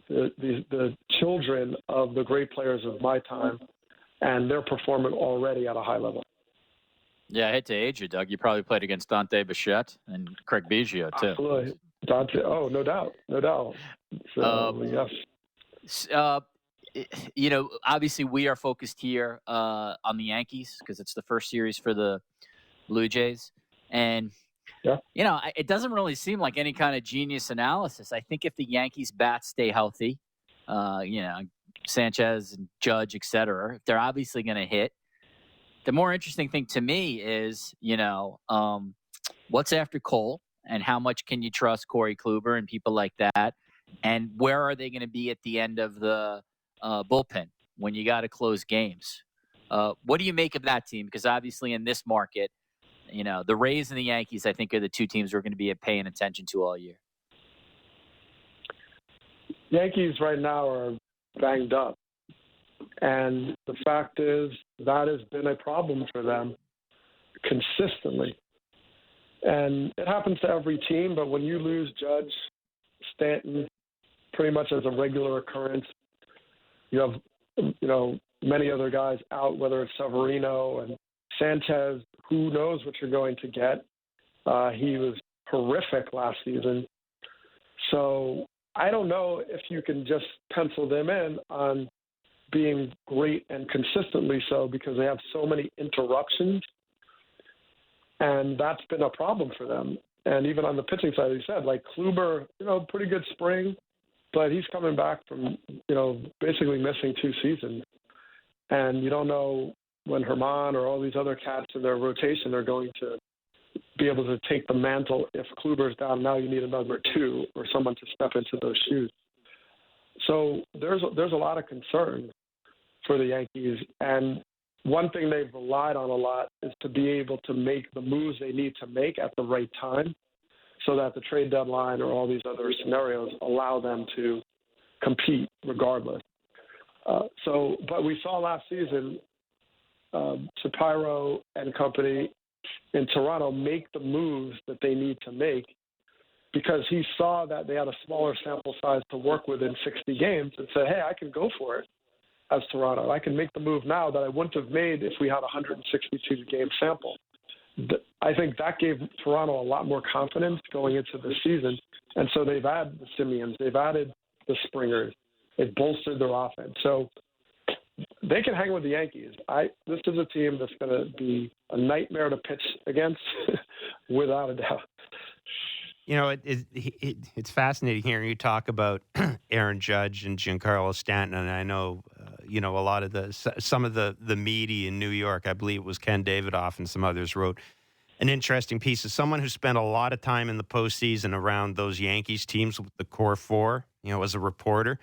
the children of the great players of my time, and they're performing already at a high level. Yeah, I hate to age you, Doug. You probably played against Dante Bichette and Craig Biggio, too. Absolutely. Dante, no doubt. So, yes. Obviously we are focused here on the Yankees because it's the first series for the Blue Jays. And, it doesn't really seem like any kind of genius analysis. I think if the Yankees bats stay healthy, Sanchez and Judge, et cetera, if they're obviously going to hit, the more interesting thing to me is, what's after Cole and how much can you trust Corey Kluber and people like that? And where are they going to be at the end of the bullpen when you got to close games? What do you make of that team? Because obviously in this market, the Rays and the Yankees, I think, are the two teams we're going to be paying attention to all year. Yankees right now are banged up. And the fact is that has been a problem for them consistently. And it happens to every team, but when you lose Judge, Stanton, pretty much as a regular occurrence, you have, many other guys out, whether it's Severino and Sanchez, who knows what you're going to get. He was horrific last season. So I don't know if you can just pencil them in on being great and consistently so because they have so many interruptions. And that's been a problem for them. And even on the pitching side, as you said, like Kluber, pretty good spring, but he's coming back from, basically missing 2 seasons. And you don't know when Herman or all these other cats in their rotation are going to be able to take the mantle. If Kluber's down, now you need a number 2 or someone to step into those shoes. So there's a lot of concern for the Yankees. And one thing they've relied on a lot is to be able to make the moves they need to make at the right time so that the trade deadline or all these other scenarios allow them to compete regardless. But we saw last season Shapiro and company in Toronto make the moves that they need to make because he saw that they had a smaller sample size to work with in 60 games and said, hey, I can go for it as Toronto. I can make the move now that I wouldn't have made if we had a 162-game sample. I think that gave Toronto a lot more confidence going into the season. And so they've added the Simeons, they've added the Springers, they've bolstered their offense. So they can hang with the Yankees. This is a team that's going to be a nightmare to pitch against, without a doubt. It's fascinating hearing you talk about Aaron Judge and Giancarlo Stanton, and I know, a lot of some of the media in New York, I believe it was Ken Davidoff and some others, wrote an interesting piece as someone who spent a lot of time in the postseason around those Yankees teams with the core 4, as a reporter.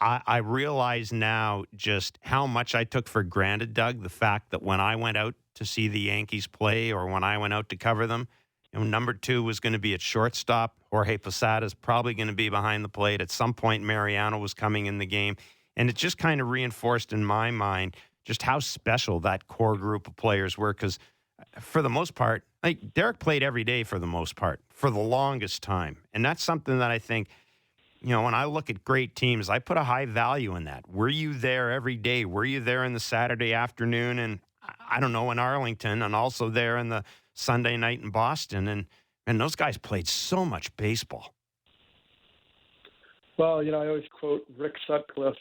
I realize now just how much I took for granted, Doug, the fact that when I went out to see the Yankees play or when I went out to cover them, number 2 was going to be at shortstop. Jorge Posada is probably going to be behind the plate. At some point, Mariano was coming in the game. And it just kind of reinforced in my mind just how special that core group of players were because for the most part, Derek played every day for the most part, for the longest time. And that's something that I think, when I look at great teams, I put a high value in that. Were you there every day? Were you there in the Saturday afternoon and, I don't know, in Arlington and also there in the Sunday night in Boston? And those guys played so much baseball. Well, I always quote Rick Sutcliffe,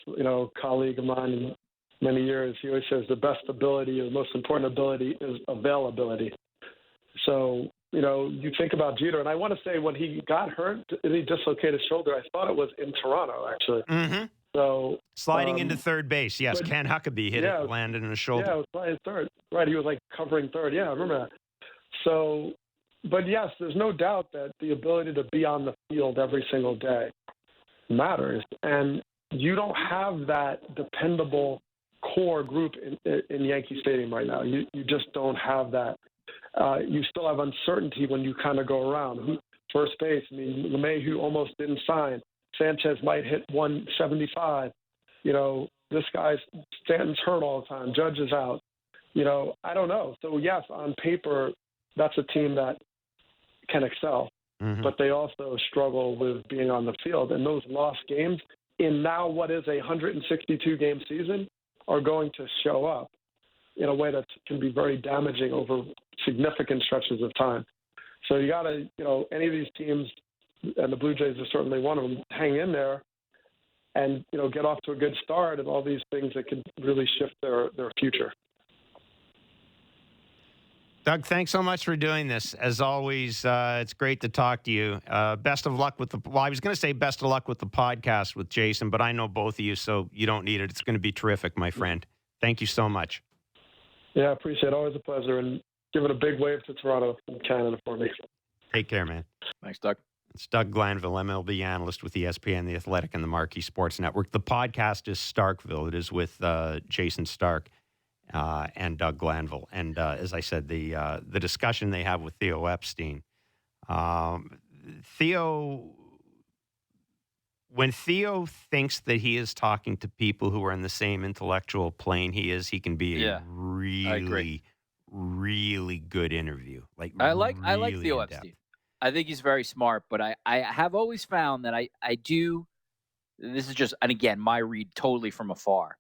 colleague of mine in many years. He always says the best ability or the most important ability is availability. So, you think about Jeter, and I want to say when he got hurt and he dislocated his shoulder, I thought it was in Toronto, actually. Mm-hmm. So sliding into third base, yes. Ken Huckabee hit it, landed in his shoulder. Yeah, it was sliding third. Right, he was covering third. Yeah, I remember that. So, but yes, there's no doubt that the ability to be on the field every single day matters, and you don't have that dependable core group in Yankee Stadium right now. You just don't have that. You still have uncertainty when you kind of go around. First base, LeMahieu almost didn't sign. Sanchez might hit 175. This guy's Stanton's hurt all the time. Judge is out. I don't know. So, yes, on paper, that's a team that can excel. Mm-hmm. But they also struggle with being on the field. And those lost games in now what is a 162-game season are going to show up in a way that can be very damaging over significant stretches of time. So you got to, any of these teams and the Blue Jays are certainly one of them, hang in there and, get off to a good start and all these things that could really shift their future. Doug, thanks so much for doing this. As always, it's great to talk to you. Best of luck with I was going to say best of luck with the podcast with Jason, but I know both of you, so you don't need it. It's going to be terrific, my friend. Thank you so much. Yeah, I appreciate it. Always a pleasure. And giving a big wave to Toronto and Canada for me. Take care, man. Thanks, Doug. It's Doug Glanville, MLB analyst with ESPN, The Athletic, and the Marquee Sports Network. The podcast is Starkville. It is with Jason Stark and Doug Glanville. And as I said, the discussion they have with Theo Epstein. When Theo thinks that he is talking to people who are in the same intellectual plane he can be a really, really good interview. I like Theo in-depth. Epstein. I think he's very smart, but I have always found that I do, this is just, and again, my read totally from afar.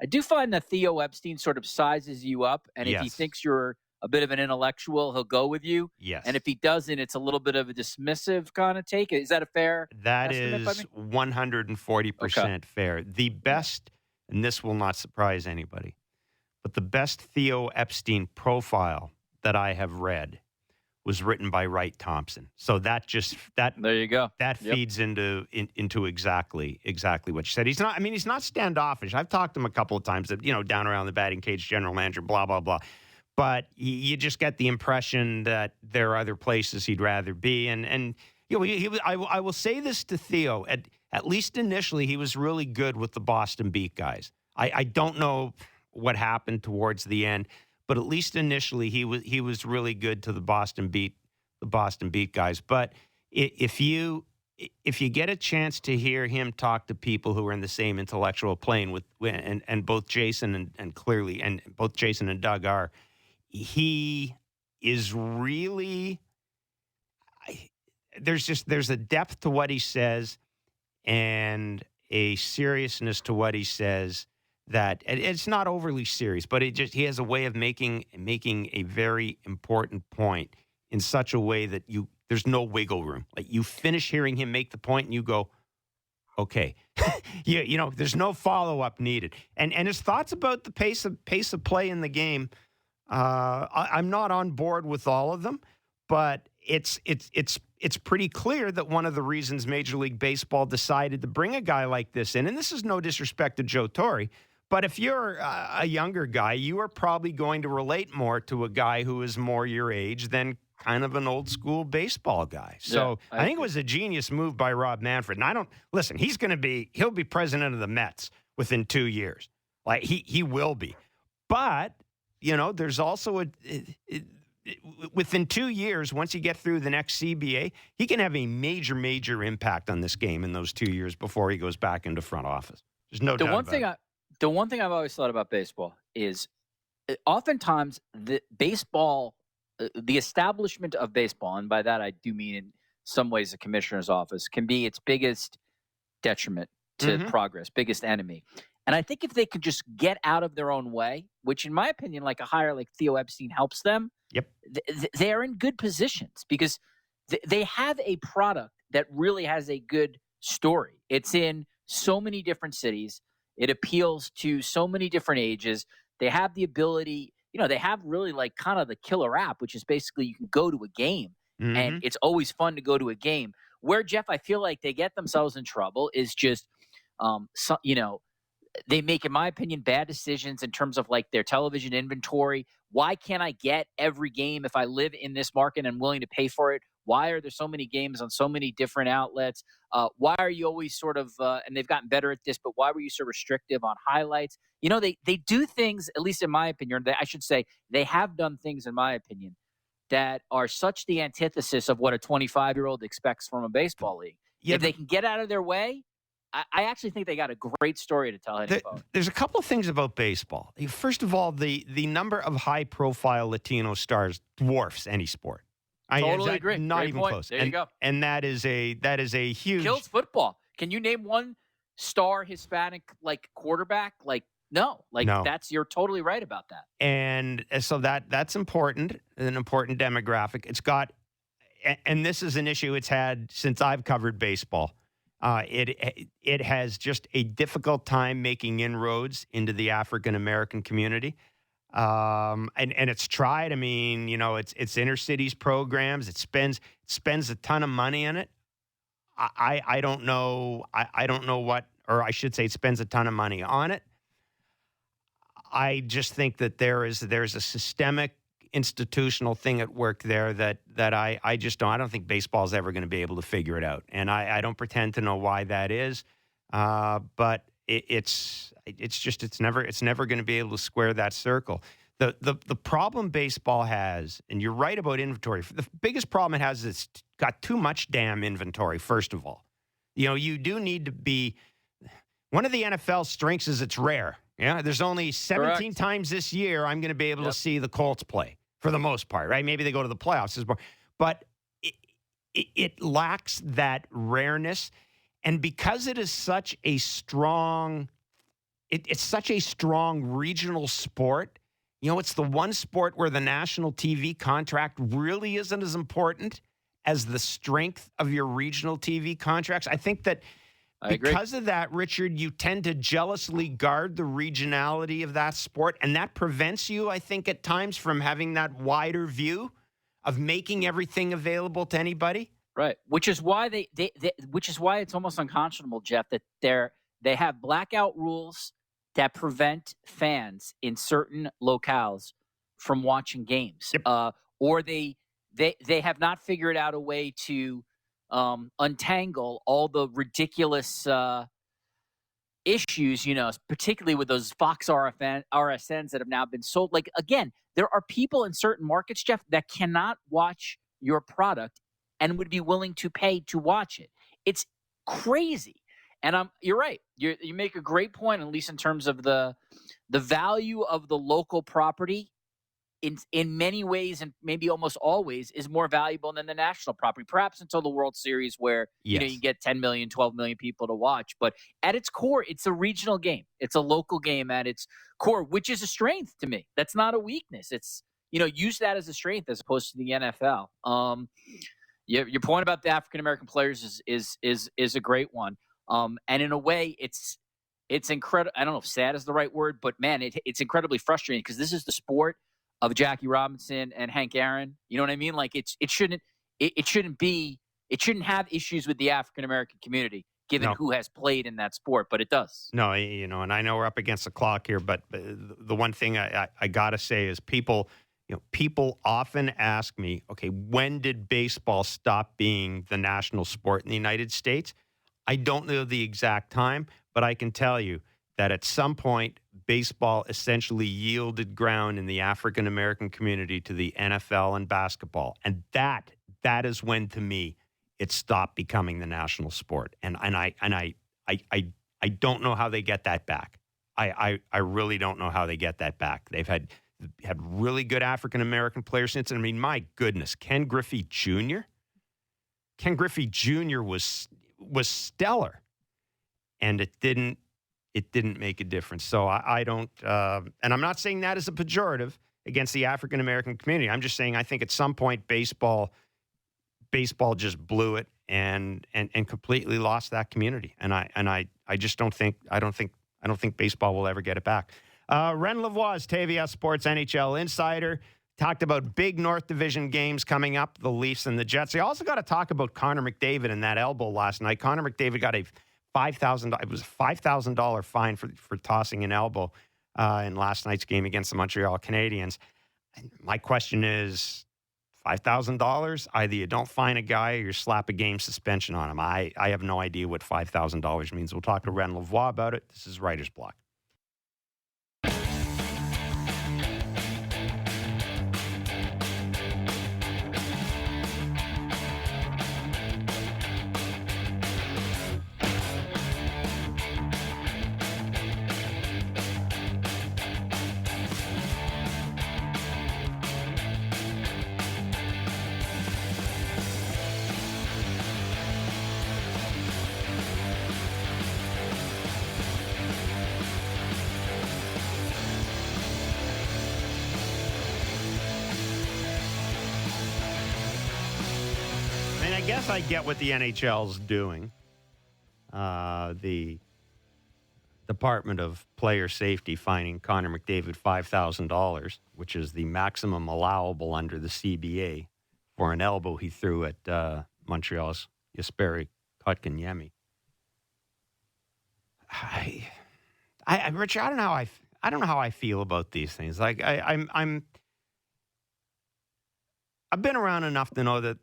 I do find that Theo Epstein sort of sizes you up, and if he thinks you're a bit of an intellectual, he'll go with you. Yes. And if he doesn't, it's a little bit of a dismissive kind of take. Is that a fair estimate by me? 140% fair. The best, and this will not surprise anybody, but the best Theo Epstein profile that I have read was written by Wright Thompson. So that there you go. That feeds into exactly what you said. He's not standoffish. I've talked to him a couple of times that, down around the batting cage, general manager, blah, blah, blah. But you just get the impression that there are other places he'd rather be. And I will say this to Theo, at least initially, he was really good with the Boston Beat guys. I don't know what happened towards the end, but at least initially he was really good to the Boston Beat guys. But if you get a chance to hear him talk to people who are in the same intellectual plane and both Jason and clearly and both Jason and Doug are, he is really there's a depth to what he says and a seriousness to what he says that it's not overly serious, but he has a way of making a very important point in such a way that there's no wiggle room. Like you finish hearing him make the point and you go, okay, there's no follow up needed. And his thoughts about the pace of play in the game, I'm not on board with all of them, but it's pretty clear that one of the reasons Major League Baseball decided to bring a guy like this in, and this is no disrespect to Joe Torre, but if you're a younger guy, you are probably going to relate more to a guy who is more your age than kind of an old school baseball guy. So I think it was a genius move by Rob Manfred. And he'll be president of the Mets within 2 years. Like he will be. But, there's also within 2 years, once you get through the next CBA, he can have a major, major impact on this game in those 2 years before he goes back into front office. There's no doubt about it. The one thing I've always thought about baseball is oftentimes the establishment of baseball, and by that I do mean in some ways the commissioner's office, can be its biggest detriment to progress, biggest enemy. And I think if they could just get out of their own way, which in my opinion, like a hire like Theo Epstein helps them, they are in good positions because they have a product that really has a good story. It's in so many different cities. It appeals to so many different ages. They have the ability, they have really like kind of the killer app, which is basically you can go to a game and it's always fun to go to a game. Where, Jeff, I feel like they get themselves in trouble is just, they make, in my opinion, bad decisions in terms of like their television inventory. Why can't I get every game if I live in this market and I'm willing to pay for it? Why are there so many games on so many different outlets? Why are you always sort of, and they've gotten better at this, but why were you so restrictive on highlights? They do things, at least in my opinion, I should say, they have done things, in my opinion, that are such the antithesis of what a 25-year-old expects from a baseball league. Yeah, if they can get out of their way, I actually think they got a great story to tell anybody. There's a couple of things about baseball. First of all, the number of high-profile Latino stars dwarfs any sport. Totally agree. Not Great even point. close. There you go. And that is a huge kills football. Can you name one star Hispanic quarterback? No. You're totally right about that. And so that's important, an important demographic. It's got and this is an issue it's had since I've covered baseball. It has just a difficult time making inroads into the African American community. And it's tried. I mean, it's inner cities programs. It spends a ton of money in it. I don't know. I don't know what, or I should say, it spends a ton of money on it. I just think that there's a systemic institutional thing at work there that I just don't. I don't think baseball is ever going to be able to figure it out, and I don't pretend to know why that is. But it's never going to be able to square that circle. The problem baseball has, and you're right about inventory. The biggest problem it has is it's got too much damn inventory. First of all, you do need to be. One of the NFL's strengths is it's rare. Yeah, there's only 17 times this year I'm going to be able to see the Colts play for the most part, right? Maybe they go to the playoffs, but it lacks that rareness, and because it is such a strong, it's such a strong regional sport. It's the one sport where the national TV contract really isn't as important as the strength of your regional TV contracts. I think that. Because of that, Richard, you tend to jealously guard the regionality of that sport, and that prevents you, I think, at times from having that wider view of making everything available to anybody. Right, which is why which is why it's almost unconscionable, Jeff, that they have blackout rules that prevent fans in certain locales from watching games, or they have not figured out a way to untangle all the ridiculous issues, particularly with those Fox RSNs that have now been sold. Like, again, there are people in certain markets, Jeff, that cannot watch your product and would be willing to pay to watch it. It's crazy. And you're right. You make a great point, at least in terms of the value of the local property. In many ways, and maybe almost always, is more valuable than the national property, perhaps until the World Series where you get 10 million, 12 million people to watch. But at its core, it's a regional game. It's a local game at its core, which is a strength to me. That's not a weakness. It's, use that as a strength as opposed to the NFL. Your point about the African-American players is a great one. And in a way, it's incredible. I don't know if sad is the right word, but man, it's incredibly frustrating because this is the sport of Jackie Robinson and Hank Aaron. You know what I mean? Like it shouldn't have issues with the African American community given who has played in that sport, but it does. No, and I know we're up against the clock here, but the one thing I got to say is people often ask me, okay, when did baseball stop being the national sport in the United States? I don't know the exact time, but I can tell you that at some point, baseball essentially yielded ground in the African American community to the NFL and basketball, and that is when, to me, it stopped becoming the national sport. And I don't know how they get that back. I really don't know how they get that back. They've had really good African American players since. I mean, my goodness, Ken Griffey Jr. was stellar, and it didn't make a difference. So I don't, and I'm not saying that as a pejorative against the African American community. I'm just saying I think at some point baseball just blew it and completely lost that community. And I just don't think baseball will ever get it back. Ren Lavoie is TVS Sports NHL insider. Talked about big North Division games coming up, the Leafs and the Jets. They also got to talk about Connor McDavid and that elbow last night. Connor McDavid got a $5,000 fine for tossing an elbow in last night's game against the Montreal Canadiens. And my question is, $5,000? Either you don't fine a guy or you slap a game suspension on him. I have no idea what $5,000 means. We'll talk to Ren Lavoie about it. This is Writer's Block. guess I get what the NHL's doing. The Department of Player Safety fining Connor McDavid $5,000, which is the maximum allowable under the CBA for an elbow he threw at Montreal's Jesperi Kotkaniemi. Richard, I don't know how I feel about these things. Like I've been around enough to know that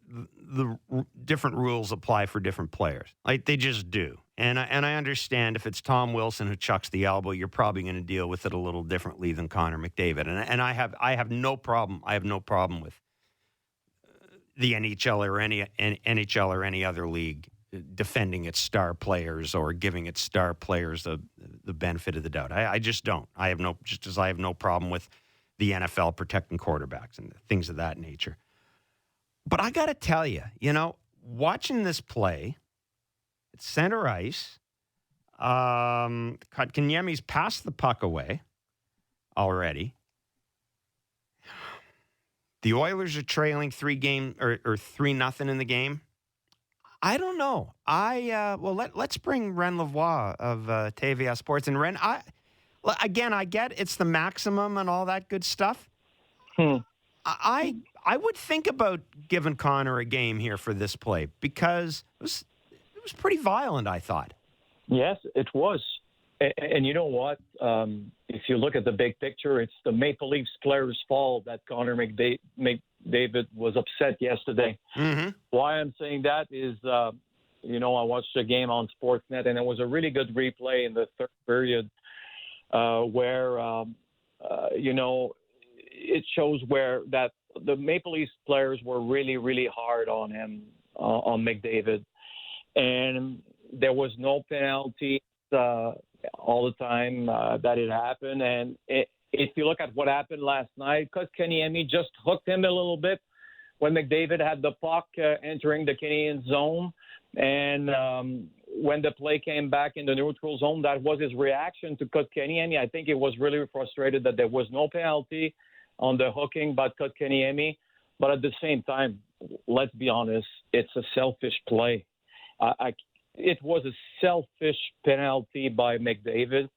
the different rules apply for different players. Like they just do. And I understand if it's Tom Wilson who chucks the elbow, you're probably going to deal with it a little differently than Connor McDavid. And I have no problem. I have no problem with the NHL or any other league defending its star players or giving its star players the benefit of the doubt. I just don't. I have no problem with the NFL protecting quarterbacks and things of that nature. But I got to tell you, watching this play, it's center ice. Kotkaniemi's passed the puck away already. The Oilers are trailing 3-0 in the game. I don't know. Let's bring Ren Lavoie of TVA Sports. And Ren, I get it's the maximum and all that good stuff. I would think about giving Connor a game here for this play because it was pretty violent, I thought. Yes, it was. And you know what? If you look at the big picture, it's the Maple Leafs players' fault that Connor McDavid was upset yesterday. Mm-hmm. Why I'm saying that is, I watched the game on Sportsnet, and it was a really good replay in the third period where, it shows where that the Maple Leafs players were really, really hard on him, on McDavid. And there was no penalty all the time that it happened. And if you look at what happened last night, Kotkaniemi just hooked him a little bit when McDavid had the puck entering the Canadian zone. And when the play came back in the neutral zone, that was his reaction to Kotkaniemi. I think he was really frustrated that there was no penalty on the hooking by Kotkaniemi. But at the same time, let's be honest, it's a selfish play. It was a selfish penalty by McDavid,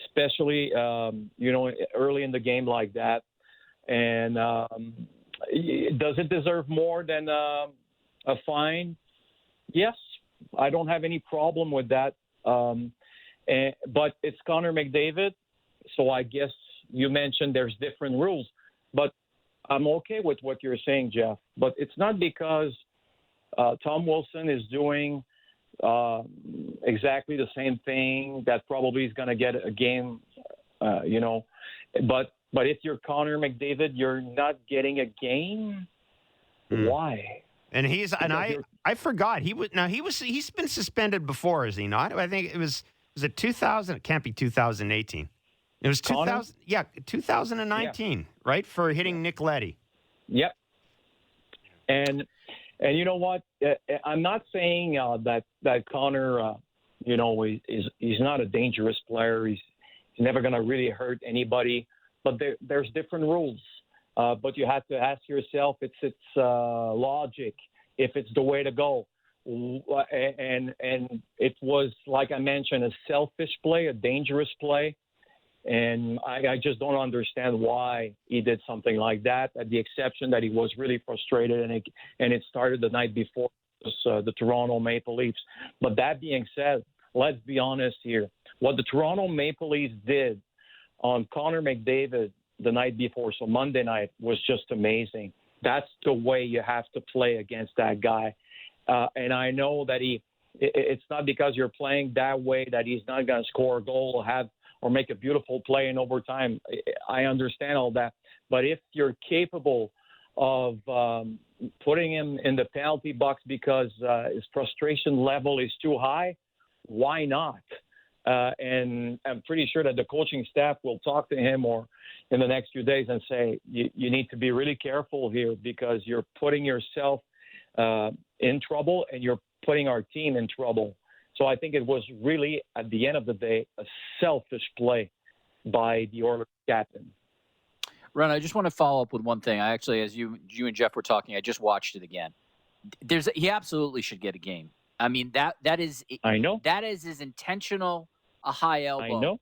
especially, early in the game like that. And does it deserve more than a fine? Yes, I don't have any problem with that. But it's Connor McDavid, so I guess you mentioned there's different rules. But I'm okay with what you're saying, Jeff. But it's not because Tom Wilson is doing exactly the same thing that probably is going to get a game, But if you're Connor McDavid, you're not getting a game. Why? And I forgot he's been suspended before, is he not? I think it was it 2000? It can't be 2018. It was 2000. Yeah, 2019, right, for hitting Nick Leddy. Yep. And you know what? I'm not saying that Connor, he's not a dangerous player. He's never going to really hurt anybody. But there's different rules. But you have to ask yourself, it's logic, if it's the way to go. And it was, like I mentioned, a selfish play, a dangerous play. And I just don't understand why he did something like that, at the exception that he was really frustrated, and it started the night before the Toronto Maple Leafs. But that being said, let's be honest here. What the Toronto Maple Leafs did on Connor McDavid the night before, so Monday night, was just amazing. That's the way you have to play against that guy. And I know that it's not because you're playing that way that he's not going to score a goal or make a beautiful play in overtime. I understand all that. But if you're capable of putting him in the penalty box because his frustration level is too high, why not? And I'm pretty sure that the coaching staff will talk to him or in the next few days and say, you need to be really careful here because you're putting yourself in trouble and you're putting our team in trouble. So I think it was really, at the end of the day, a selfish play by the Oilers captain. Ron, I just want to follow up with one thing. I actually, as you and Jeff were talking, I just watched it again. he absolutely should get a game. I mean, that is I know. that is as intentional a high elbow I know.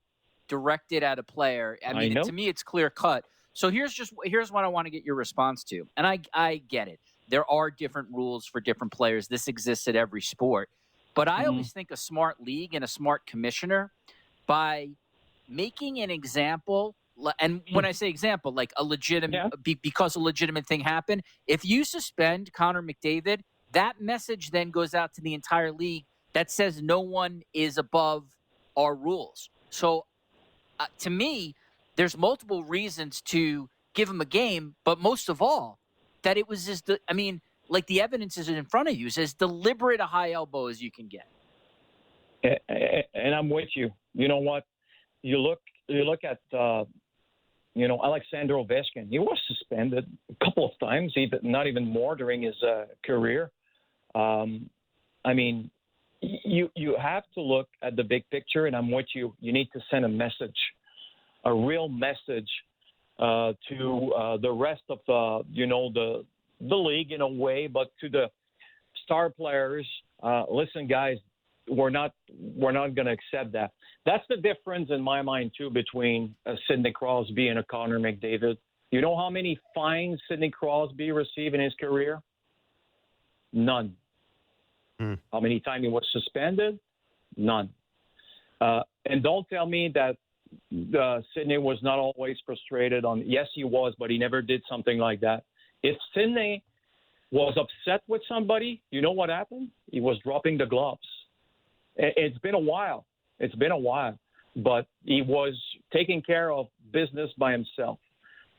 directed at a player. I mean, know. to me, it's clear cut. So here's what I want to get your response to. And I get it. There are different rules for different players. This exists at every sport. But I always think a smart league and a smart commissioner, by making an example, and when I say example, like a legitimate, because a legitimate thing happened, if you suspend Connor McDavid, that message then goes out to the entire league that says no one is above our rules. So to me, there's multiple reasons to give him a game, but most of all, that it was just, like the evidence is in front of you, is as deliberate a high elbow as you can get. And I'm with you. You know what? You look at, Alexander Ovechkin. He was suspended a couple of times, not even more during his career. You have to look at the big picture, and I'm with you. You need to send a message, a real message to the rest of the league in a way, but to the star players. Listen, guys, we're not going to accept that. That's the difference in my mind too between Sidney Crosby and a Connor McDavid. You know how many fines Sidney Crosby received in his career? None. How many times he was suspended? None. And don't tell me that Sidney was not always frustrated on. Yes, he was, but he never did something like that. If Sidney was upset with somebody, you know what happened? He was dropping the gloves. It's been a while. But he was taking care of business by himself.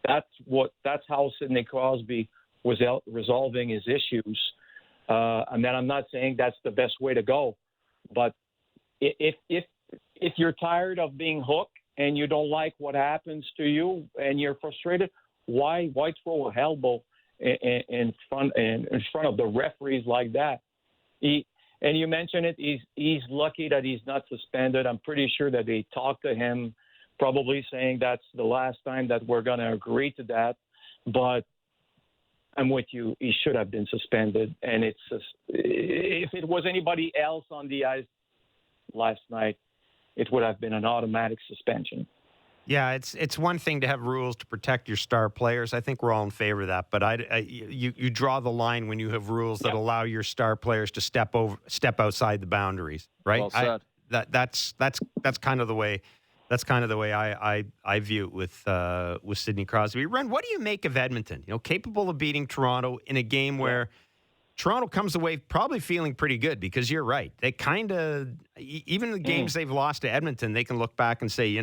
That's how Sidney Crosby was resolving his issues. And then I'm not saying that's the best way to go, but if you're tired of being hooked and you don't like what happens to you and you're frustrated, why throw a elbow in front of the referees like that? And you mentioned it. He's lucky that he's not suspended. I'm pretty sure that they talked to him, probably saying that's the last time that we're going to agree to that. But I'm with you. He should have been suspended. And if it was anybody else on the ice last night, it would have been an automatic suspension. Yeah, it's one thing to have rules to protect your star players. I think we're all in favor of that. But you draw the line when you have rules that allow your star players to step outside the boundaries, right? Well said. That's kind of the way. That's kind of the way I view it with Sidney Crosby. Ren, what do you make of Edmonton? Capable of beating Toronto in a game where Toronto comes away probably feeling pretty good, because you're right. They kind of, even the games they've lost to Edmonton, they can look back and say,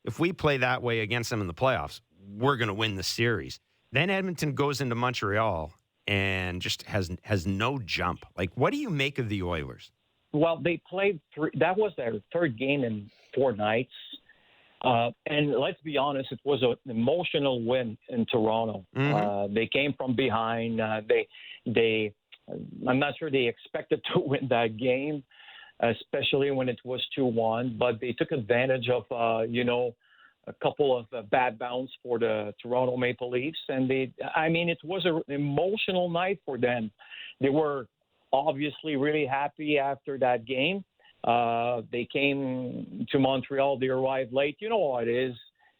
if we play that way against them in the playoffs, we're going to win the series. Then Edmonton goes into Montreal and just has no jump. Like, what do you make of the Oilers? Well, they played that was their third game in 4 nights. And let's be honest, it was an emotional win in Toronto. They came from behind. I'm not sure they expected to win that game, especially when it was 2-1. But they took advantage of, a couple of bad bounce for the Toronto Maple Leafs. And it was an emotional night for them. They were obviously really happy after that game. They came to Montreal. They arrived late. You know how it is.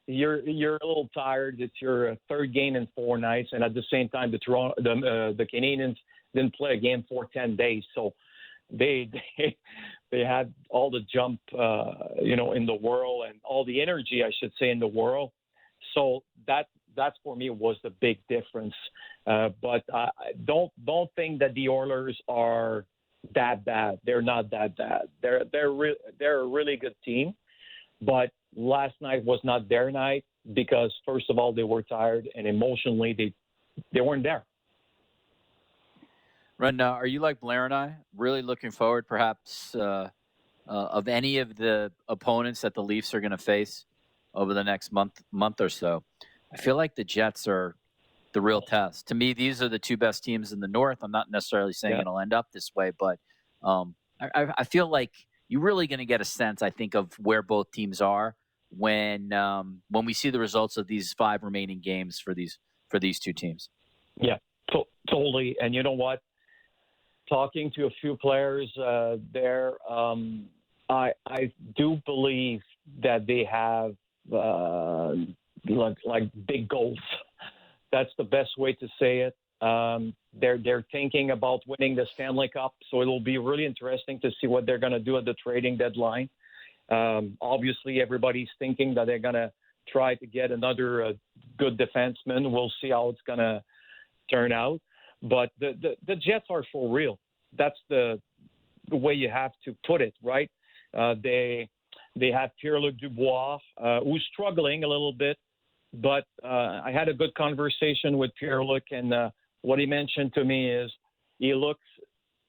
You're a little tired. It's your third game in 4 nights, and at the same time, the Canadians didn't play a game for 10 days. So they had all the jump, in the world, and all the energy, I should say, in the world. So that for me was the big difference. But I don't think that the Oilers are that bad. They're not that bad. They're a really good team, but last night was not their night because, first of all, they were tired, and emotionally they weren't there. Ren, are you like Blair and I, really looking forward perhaps of any of the opponents that the Leafs are going to face over the next month or so? I feel like the Jets are the real test. To me, these are the 2 best teams in the North. I'm not necessarily saying it'll end up this way, but I feel like you're really going to get a sense, I think, of where both teams are when we see the results of these 5 remaining games for these 2 teams. Yeah, totally. And you know what? talking to a few players there, I do believe that they have like big goals. That's the best way to say it. They're thinking about winning the Stanley Cup, so it'll be really interesting to see what they're going to do at the trading deadline. Obviously, everybody's thinking that they're going to try to get another good defenseman. We'll see how it's going to turn out. But the Jets are for real. That's the way you have to put it, right? They have Pierre-Luc Dubois, who's struggling a little bit. But I had a good conversation with Pierre-Luc, and what he mentioned to me is he looks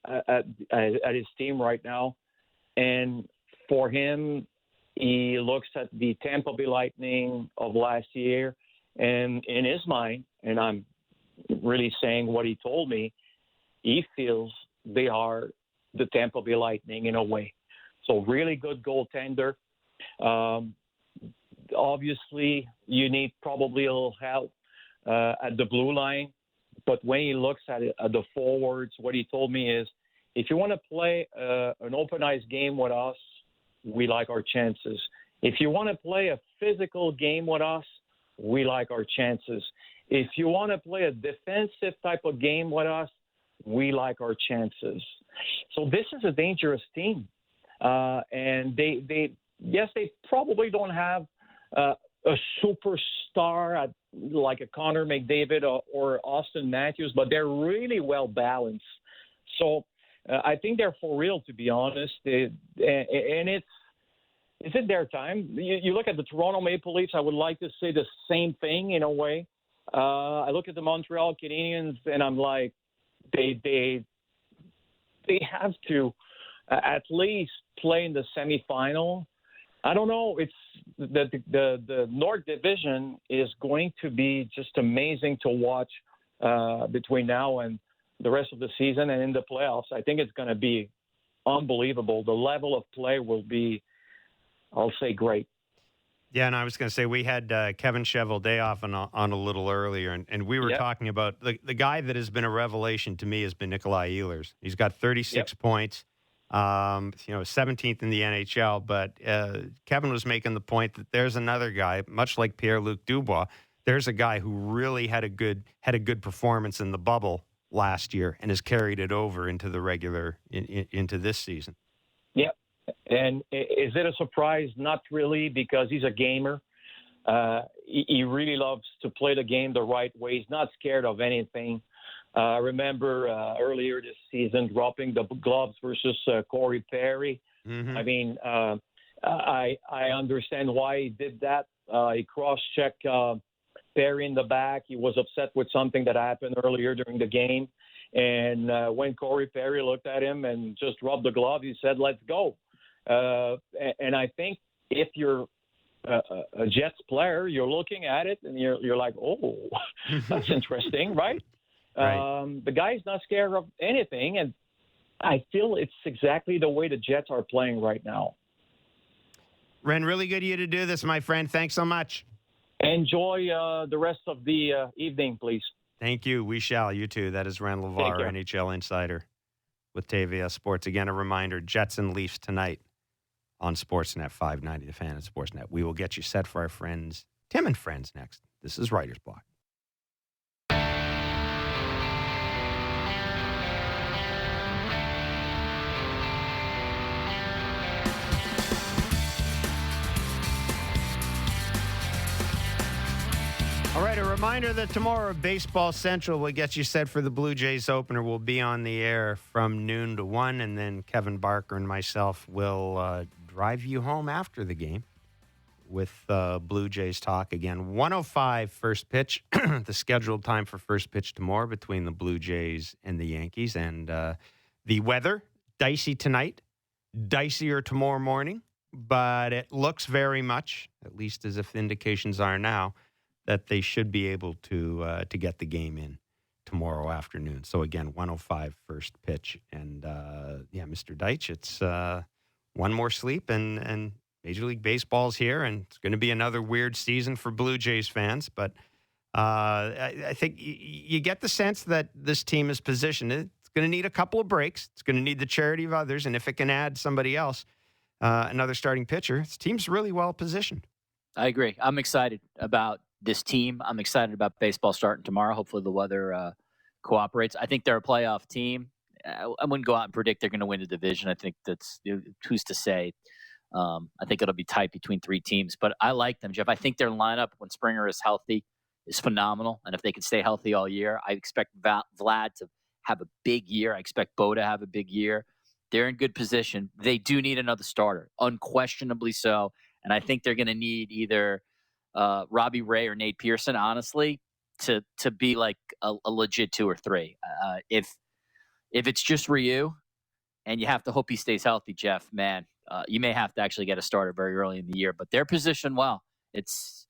at his team right now, and for him, he looks at the Tampa Bay Lightning of last year, and in his mind, and I'm really saying what he told me, he feels they are the Tampa Bay Lightning in a way. So really good goaltender. Obviously, you need probably a little help at the blue line. But when he looks at it, at the forwards, what he told me is, if you want to play an open ice game with us, we like our chances. If you want to play a physical game with us, we like our chances. If you want to play a defensive type of game with us, we like our chances. So this is a dangerous team. And they probably don't have a superstar like a Connor McDavid or Austin Matthews, but they're really well balanced. So I think they're for real, to be honest. And it's their time. You look at the Toronto Maple Leafs, I would like to say the same thing in a way. I look at the Montreal Canadiens, and I'm like, they have to at least play in the semifinal. I don't know. It's the North Division is going to be just amazing to watch between now and the rest of the season and in the playoffs. I think it's going to be unbelievable. The level of play will be, I'll say, great. Yeah, and I was going to say we had Kevin Cheveldayoff on a little earlier, and we were talking about the guy that has been a revelation to me has been Nikolai Ehlers. He's got 36 points. 17th in the NHL, but Kevin was making the point that there's another guy, much like Pierre-Luc Dubois, there's a guy who really had a good performance in the bubble last year and has carried it over into the regular into this season. Yep. And is it a surprise? Not really, because he's a gamer. He really loves to play the game the right way. He's not scared of anything. I remember earlier this season dropping the gloves versus Corey Perry. Mm-hmm. I mean, I understand why he did that. He cross-checked Perry in the back. He was upset with something that happened earlier during the game. And when Corey Perry looked at him and just dropped the glove, he said, "Let's go." And I think if you're a Jets player, you're looking at it and you're like, "Oh, that's interesting," right? Right. The guy's not scared of anything, and I feel it's exactly the way the Jets are playing right now. Ren, really good of you to do this, my friend. Thanks so much. Enjoy the rest of the evening, please. Thank you. We shall. You too. That is Ren LeVar, NHL Insider with TVS Sports. Again, a reminder, Jets and Leafs tonight on Sportsnet 590, the Fan and Sportsnet. We will get you set for our friends, Tim and Friends, next. This is Writer's Block. All right, a reminder that tomorrow Baseball Central will get you set for the Blue Jays opener. We'll be on the air from noon to 1, and then Kevin Barker and myself will drive you home after the game with Blue Jays talk again. 1:05 first pitch, the scheduled time for first pitch tomorrow between the Blue Jays and the Yankees. And the weather, dicey tonight, dicier tomorrow morning, but it looks very much, at least as if indications are now, that they should be able to get the game in tomorrow afternoon. So again, 1:05 first pitch, and Mr. Deitch, it's one more sleep, and Major League Baseball's here, and it's going to be another weird season for Blue Jays fans. But I think you get the sense that this team is positioned. It's It's going to need a couple of breaks. It's going to need the charity of others. And if it can add somebody else, another starting pitcher, this team's really well positioned. I agree. I'm excited about this team. I'm excited about baseball starting tomorrow. Hopefully the weather cooperates. I think they're a playoff team. I wouldn't go out and predict they're going to win the division. I think that's who's to say. I think it'll be tight between three teams, but I like them, Jeff. I think their lineup when Springer is healthy is phenomenal, and if they can stay healthy all year, I expect Vlad to have a big year. I expect Bo to have a big year. They're in good position. They do need another starter, unquestionably so, and I think they're going to need either Robbie Ray or Nate Pearson, honestly, to be like a legit 2 or 3. If it's just Ryu, and you have to hope he stays healthy, Jeff, man, you may have to actually get a starter very early in the year. But they're positioned well. It's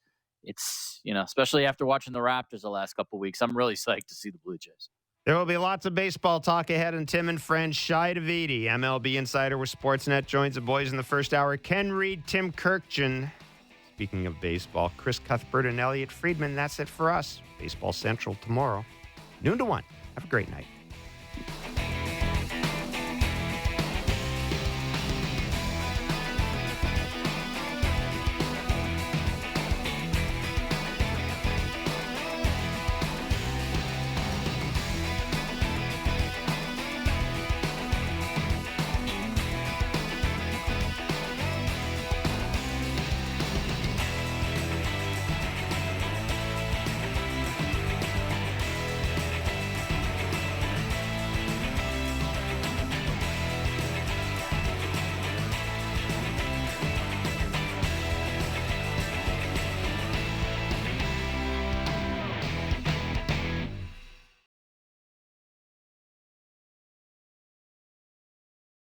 especially after watching the Raptors the last couple of weeks, I'm really psyched to see the Blue Jays. There will be lots of baseball talk ahead, and Tim and friend Shai Davidi, MLB insider with Sportsnet, joins the boys in the first hour. Ken Reed, Tim Kirkjian. Speaking of baseball, Chris Cuthbert and Elliot Friedman. That's it for us. Baseball Central tomorrow, noon to 1. Have a great night.